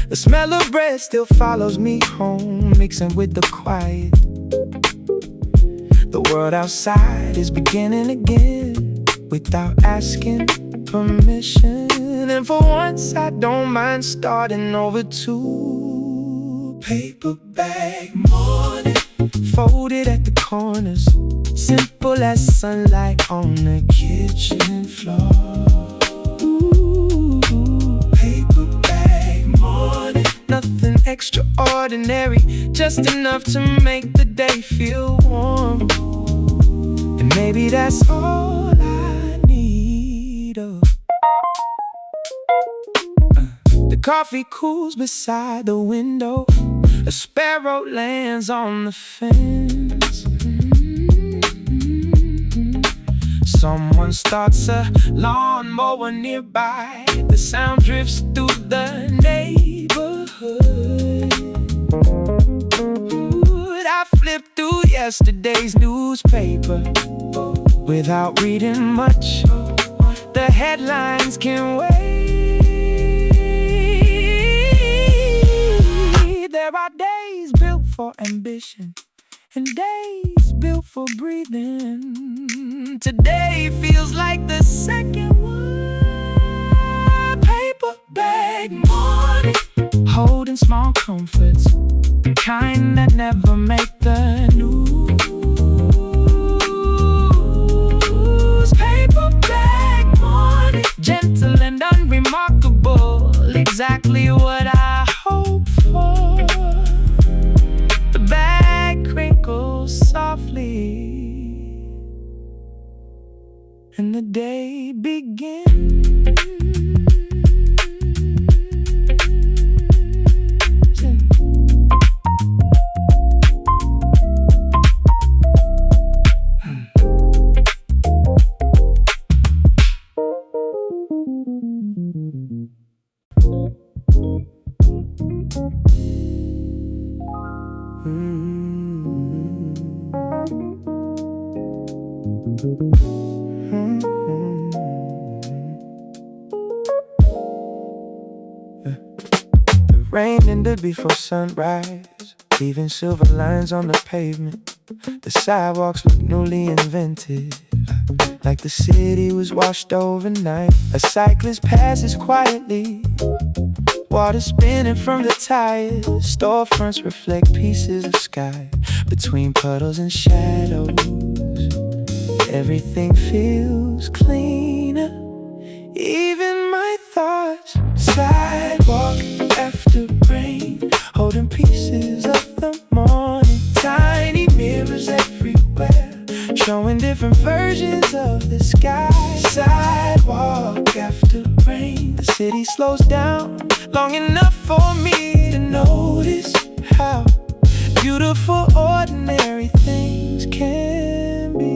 The smell of bread still follows me home, mixing with the quiet. The world outside is beginning again, without asking permission. And for once I don't mind starting over too. Paper bag morning, folded at the corners, simple as sunlight on the kitchen floor. Ooh, paper bag morning, nothing extraordinary, just enough to make the day feel warm. And maybe that's all I need. The coffee cools beside the window, a sparrow lands on the fence. Someone starts a lawnmower nearby, the sound drifts through the neighborhood. I flipped through yesterday's newspaper without reading much. The headlines can wait. There are days built for ambition and days built for breathing. Today feels like the second one. Paper bag morning, holding small comforts, the kind that never make the news. Paper bag morning, gentle and unremarkable, exactly what I hope for. The bag crinkles softly, and the day begins. The rain ended before sunrise, leaving silver lines on the pavement. The sidewalks look newly invented, like the city was washed overnight. A cyclist passes quietly, water spinning from the tires. Storefronts reflect pieces of sky between puddles and shadows. Everything feels cleaner, even my thoughts. Sidewalk after rain, holding pieces of the morning. Tiny mirrors everywhere, showing different versions of the sky. Sidewalk after rain, the city slows down long enough for me to notice how beautiful ordinary things can be.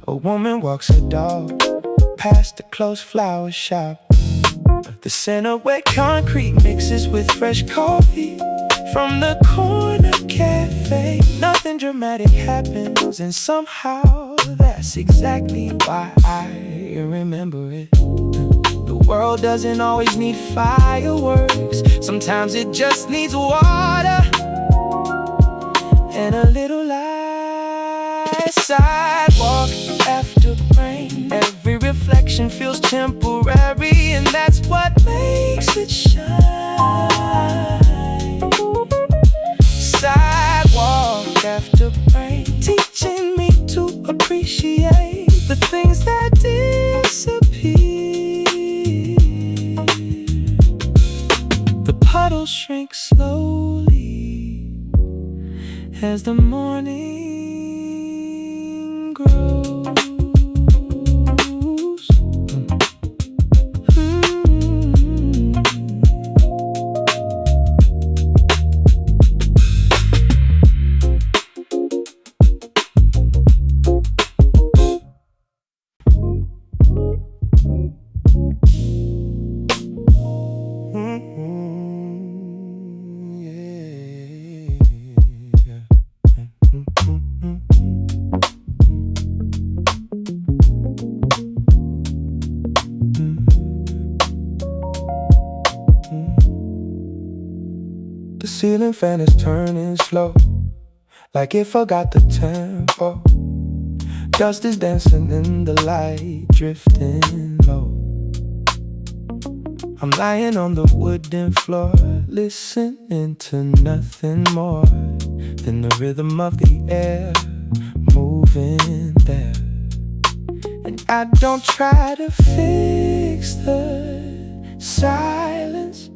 A woman walks her dog past a closed flower shop. The scent of wet concrete mixes with fresh coffee from the corner cafe. Nothing dramatic happens, and somehow that's exactly why I remember it. The world doesn't always need fireworks, sometimes it just needs water and a little light. Sidewalk after rain, every reflection feels temporary, and that's what makes it shine. Sidewalk after rain, teaching me to appreciate the things that disappear. The puddles shrink slowly as the morning grows. ceiling fan is turning slow, like it forgot the tempo. Dust is dancing in the light, drifting low. I'm lying on the wooden floor, listening to nothing more than the rhythm of the air moving there. And I don't try to fix the silence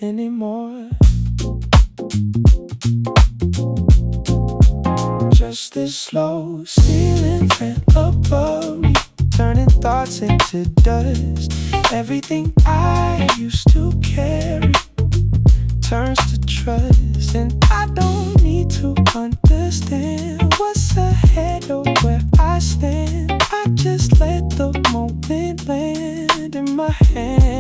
anymore. Just this slow ceiling fan above me, turning thoughts into dust. Everything I used to carry turns to trust. And I don't need to understand what's ahead or where I stand. I just let the moment land in my hands.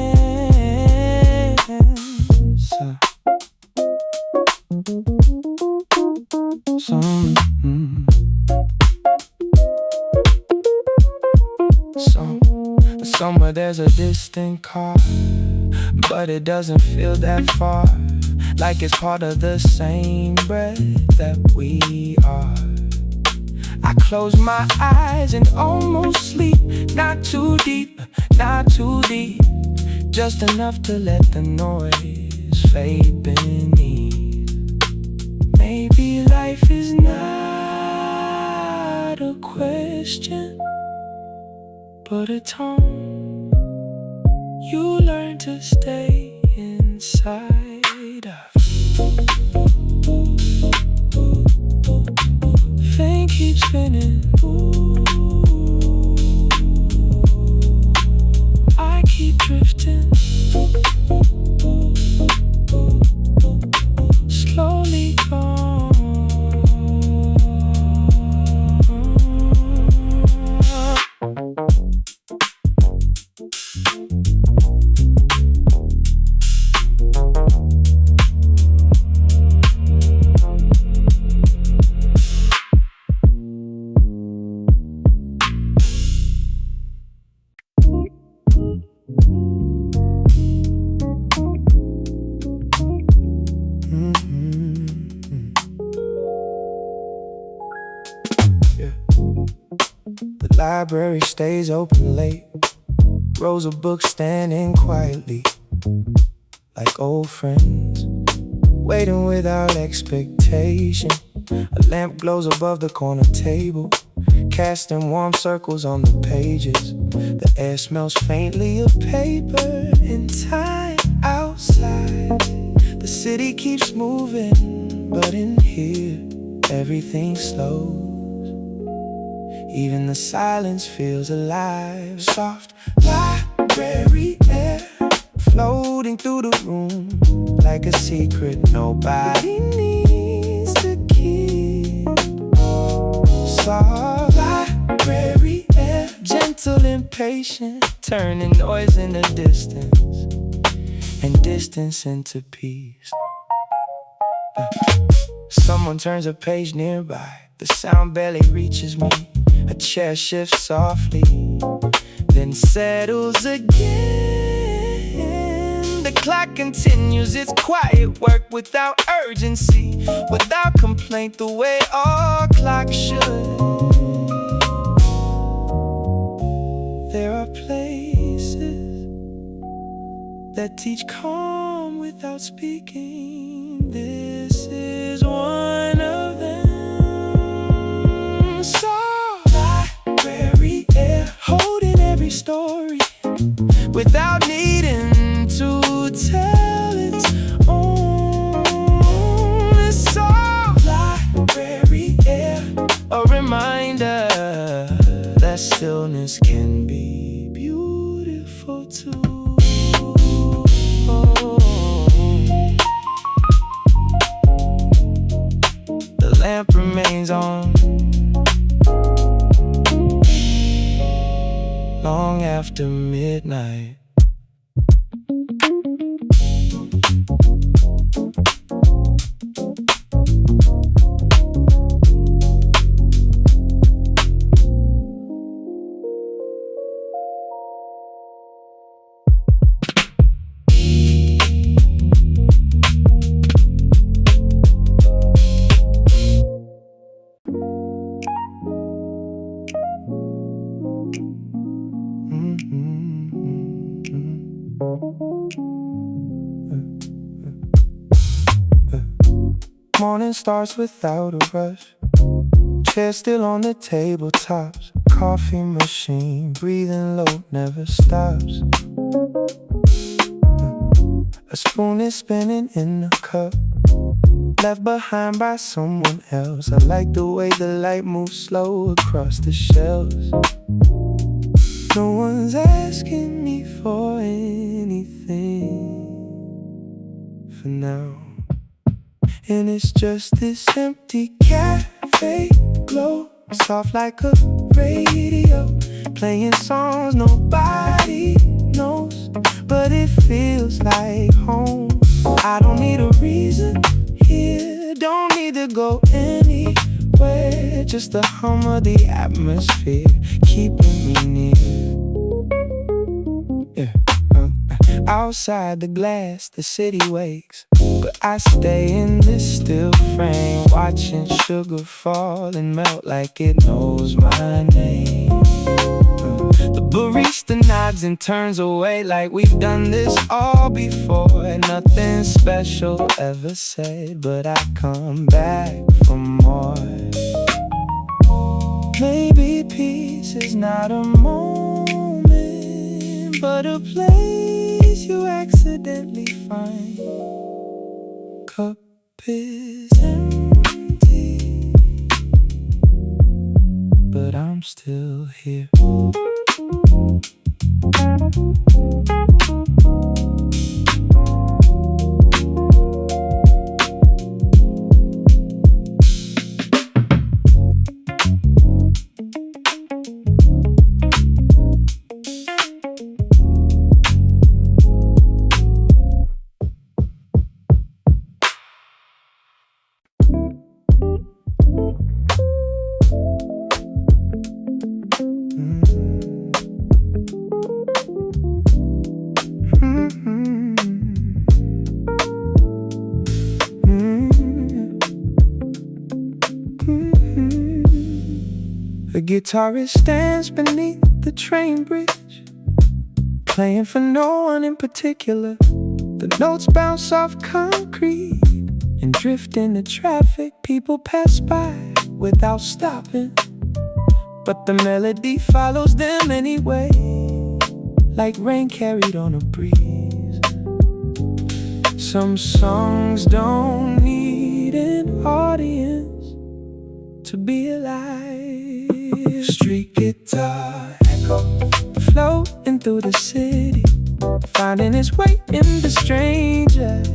Somewhere there's a distant car, but it doesn't feel that far, like it's part of the same breath that we are. I close my eyes and almost sleep, not too deep, not too deep, just enough to let the noise fade beneath. Maybe life is not a question, but a tone you learn to stay inside of. Thing keeps spinning, I keep drifting, slowly gone. The library stays open late, rows of books standing quietly, like old friends, waiting without expectation. A lamp glows above the corner table, casting warm circles on the pages. The air smells faintly of paper and time outside. The city keeps moving, but in here everything slows. Even the silence feels alive. Soft library air floating through the room, like a secret nobody needs to keep. Soft library air, gentle and patient, turning noise into distance and distance into peace. Someone turns a page nearby, the sound barely reaches me. A chair shifts softly, then settles again. The clock continues its quiet work without urgency, without complaint, the way all clocks should. There are places that teach calm without speaking. This is one of them. Library air, holding every story without needing to tell its own. It's all library air, a reminder that stillness can be beautiful too. The lamp remains on long after midnight. morning starts without a rush. Chair still on the tabletops. Coffee machine breathing low, never stops. A spoon is spinning in a cup, left behind by someone else. I like the way the light moves slow across the shelves. No one's asking me for anything for now, and it's just this empty cafe glow, soft like a radio, playing songs nobody knows, but it feels like home. I don't need a reason here, don't need to go anywhere, just the hum of the atmosphere keeping me near. Yeah. Outside the glass, the city wakes, but I stay in this still frame, watching sugar fall and melt like it knows my name. The barista nods and turns away like we've done this all before, and nothing special ever said, but I come back for more. Maybe peace is not a moment, but a place you accidentally find. Cup is empty, but I'm still here. The guitarist stands beneath the train bridge, playing for no one in particular. The notes bounce off concrete and drift into traffic. People pass by without stopping, but the melody follows them anyway, like rain carried on a breeze. Some songs don't need an audience to be alive. Street guitar echo floating through the city, finding its way in the strangers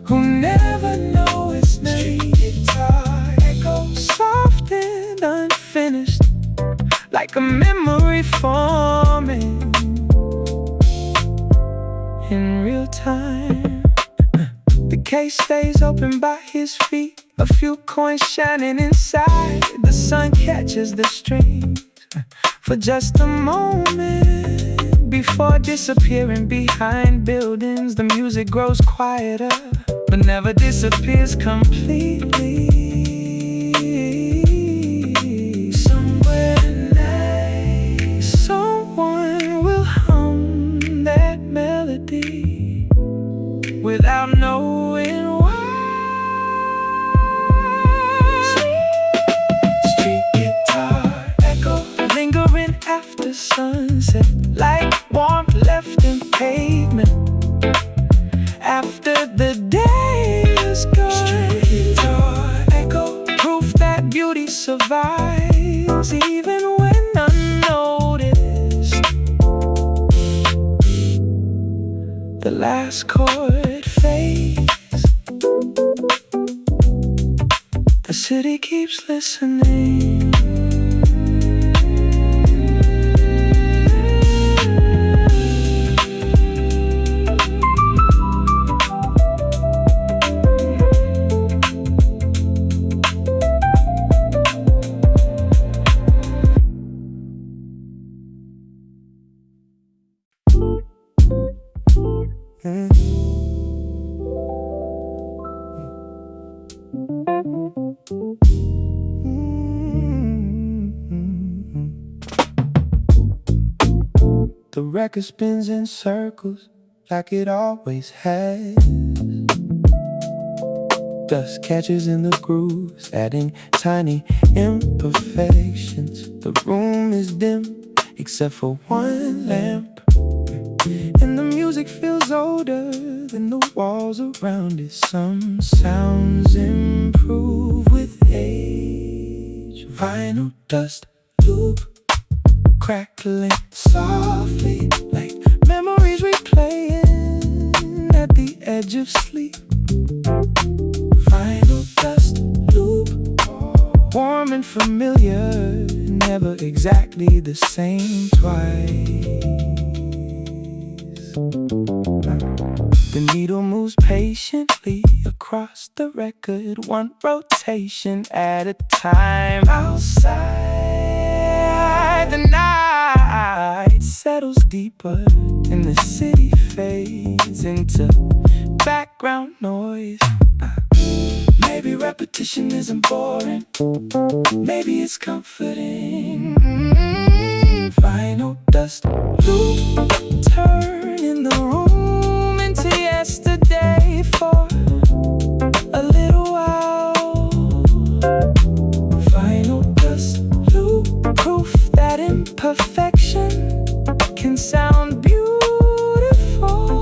who never know its name. Street guitar echo, soft and unfinished, like a memory forming in real time. The case stays open by his feet, a few coins shining inside. The sun catches the strings for just a moment before disappearing behind buildings. The music grows quieter, but never disappears completely. Somewhere tonight, someone will hum that melody without knowing why. Street guitar echo, lingering after sunset, like warmth left in pavement after the day is gone. Street guitar echo, proof that beauty survives even when unnoticed. The last chord fades, the city keeps listening. The record spins in circles like it always has. Dust catches in the grooves, adding tiny imperfections. The room is dim, except for one lamp, and the music feels older than the walls around it. Some sounds improve with age. Vinyl dust loop, crackling softly like memories replaying at the edge of sleep. Vinyl dust loop, warm and familiar, never exactly the same twice. The needle moves patiently across the record, one rotation at a time. Outside, the night settles deeper, and the city fades into background noise. Maybe repetition isn't boring, maybe it's comforting. Vinyl dust loop, turning the room into yesterday for a little while. Vinyl dust loop, proof that imperfection can sound beautiful.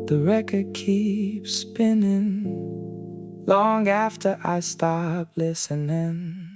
The record keeps spinning long after I stop listening.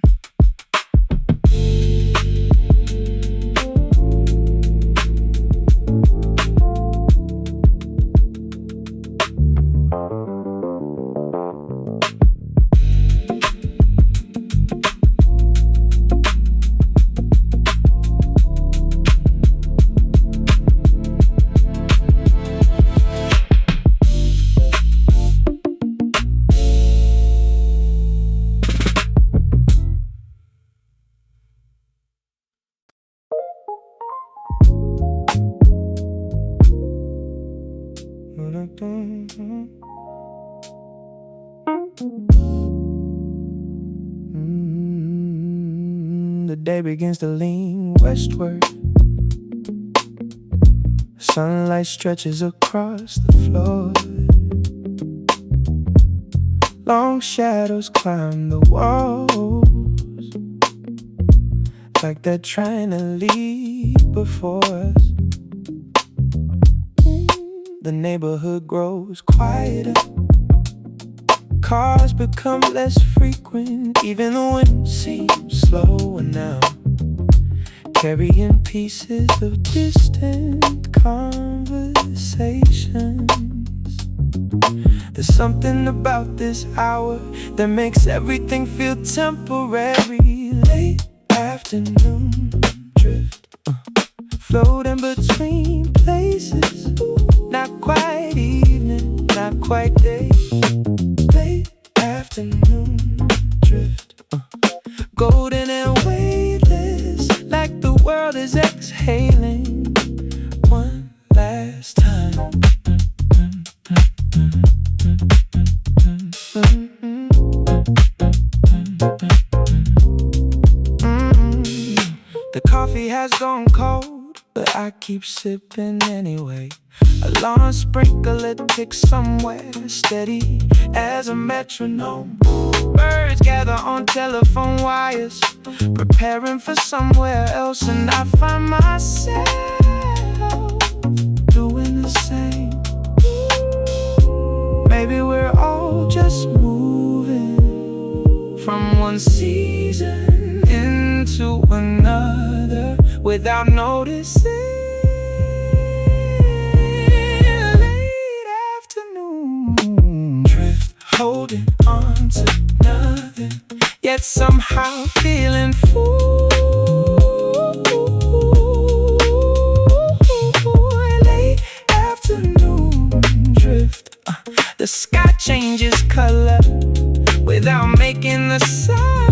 The day begins to lean westward. Sunlight stretches across the floor. Long shadows climb the walls, like they're trying to leap before us. The neighborhood grows quieter, cars become less frequent, even the wind seems slower now, carrying pieces of distant conversations. There's something about this hour that makes everything feel temporary. Late afternoon drift, floating between places. Not quite evening, not quite day. Late afternoon drift, golden and weightless, like the world is exhaling one last time. The coffee has gone cold, but I keep sipping anyway. A lawn sprinkler ticks somewhere, steady as a metronome. Birds gather on telephone wires, preparing for somewhere else, and I find myself doing the same. Maybe we're all just moving from one season into another without noticing. Holding on to nothing, yet somehow feeling full. Late afternoon drift, the sky changes color without making the sound.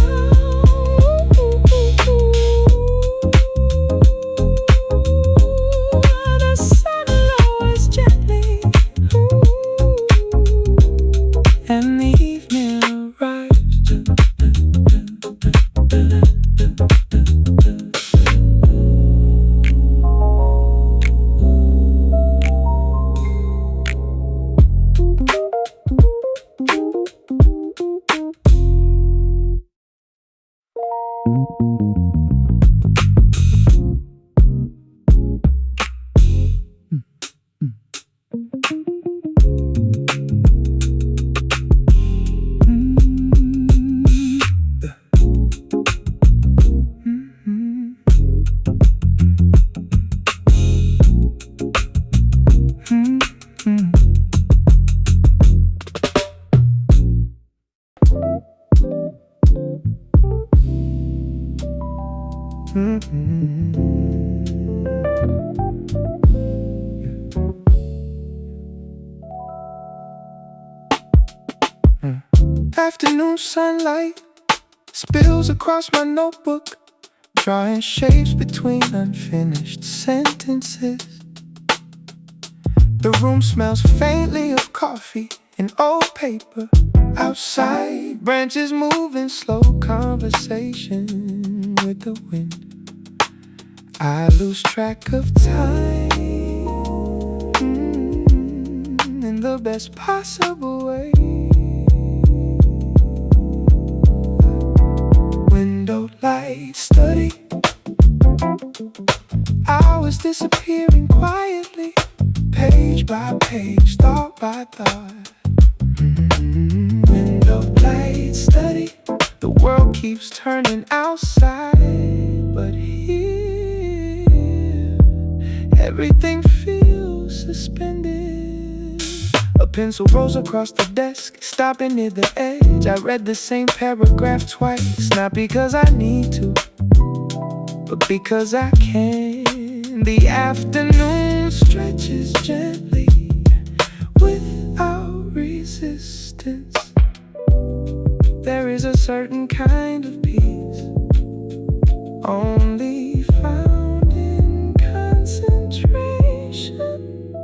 The sun lowers gently, and the evening arrives. Afternoon sunlight spills across my notebook, drawing shapes between unfinished sentences. The room smells faintly of coffee and old paper. Outside, branches move in slow conversation with the wind. I lose track of time, in the best possible way. Window light study, hours disappearing quietly, page by page, thought by thought. Window light study, the world keeps turning outside, but here everything feels suspended. A pencil rolls across the desk, stopping near the edge. I read the same paragraph twice, not because I need to, but because I can. The afternoon stretches gently without resistance. There is a certain kind of peace only found in concentration.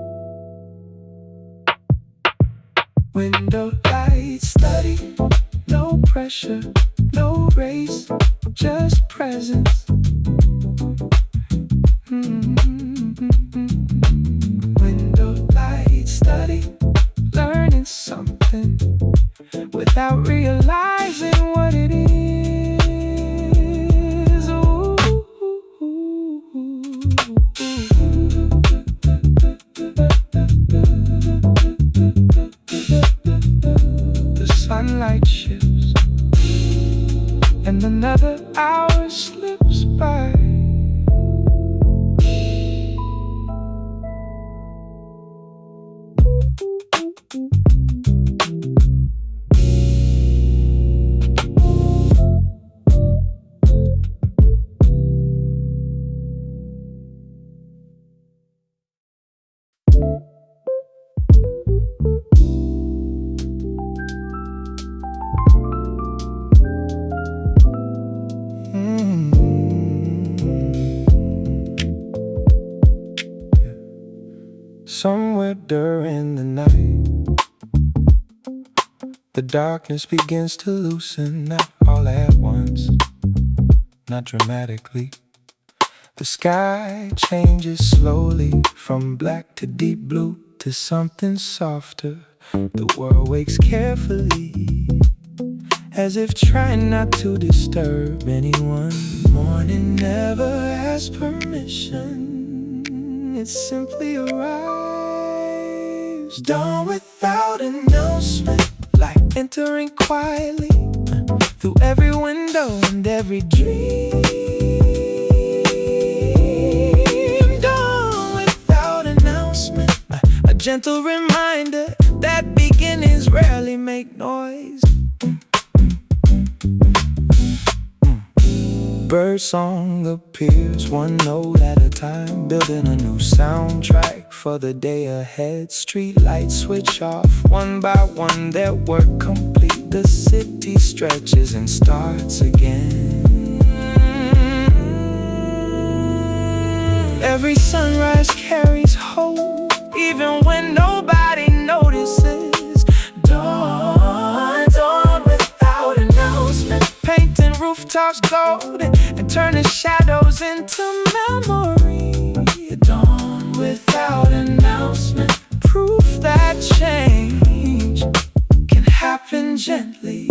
Window light study, no pressure, no race, just presence. Window light study, learning something without realizing what it is. Ooh. The sunlight shifts and another hour slips by. Somewhere during the night, the darkness begins to loosen, not all at once, not dramatically. The sky changes slowly from black to deep blue to something softer. The world wakes carefully, as if trying not to disturb anyone. Morning never asks permission, it simply arrives. Dawn without announcement, like entering quietly through every window and every dream. Dawn without announcement, a gentle reminder that beginnings rarely make noise. Birdsong appears one note at a time, building a new soundtrack for the day ahead. Street lights switch off one by one, their work complete. The city stretches and starts again. Every sunrise carries hope, even when nobody notices. Dawn, dawn without announcement, painting rooftops gold and turning shadows into memory. Dawn without announcement, proof that change can happen gently.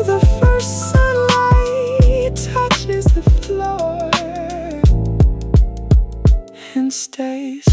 The first sunlight touches the floor and stays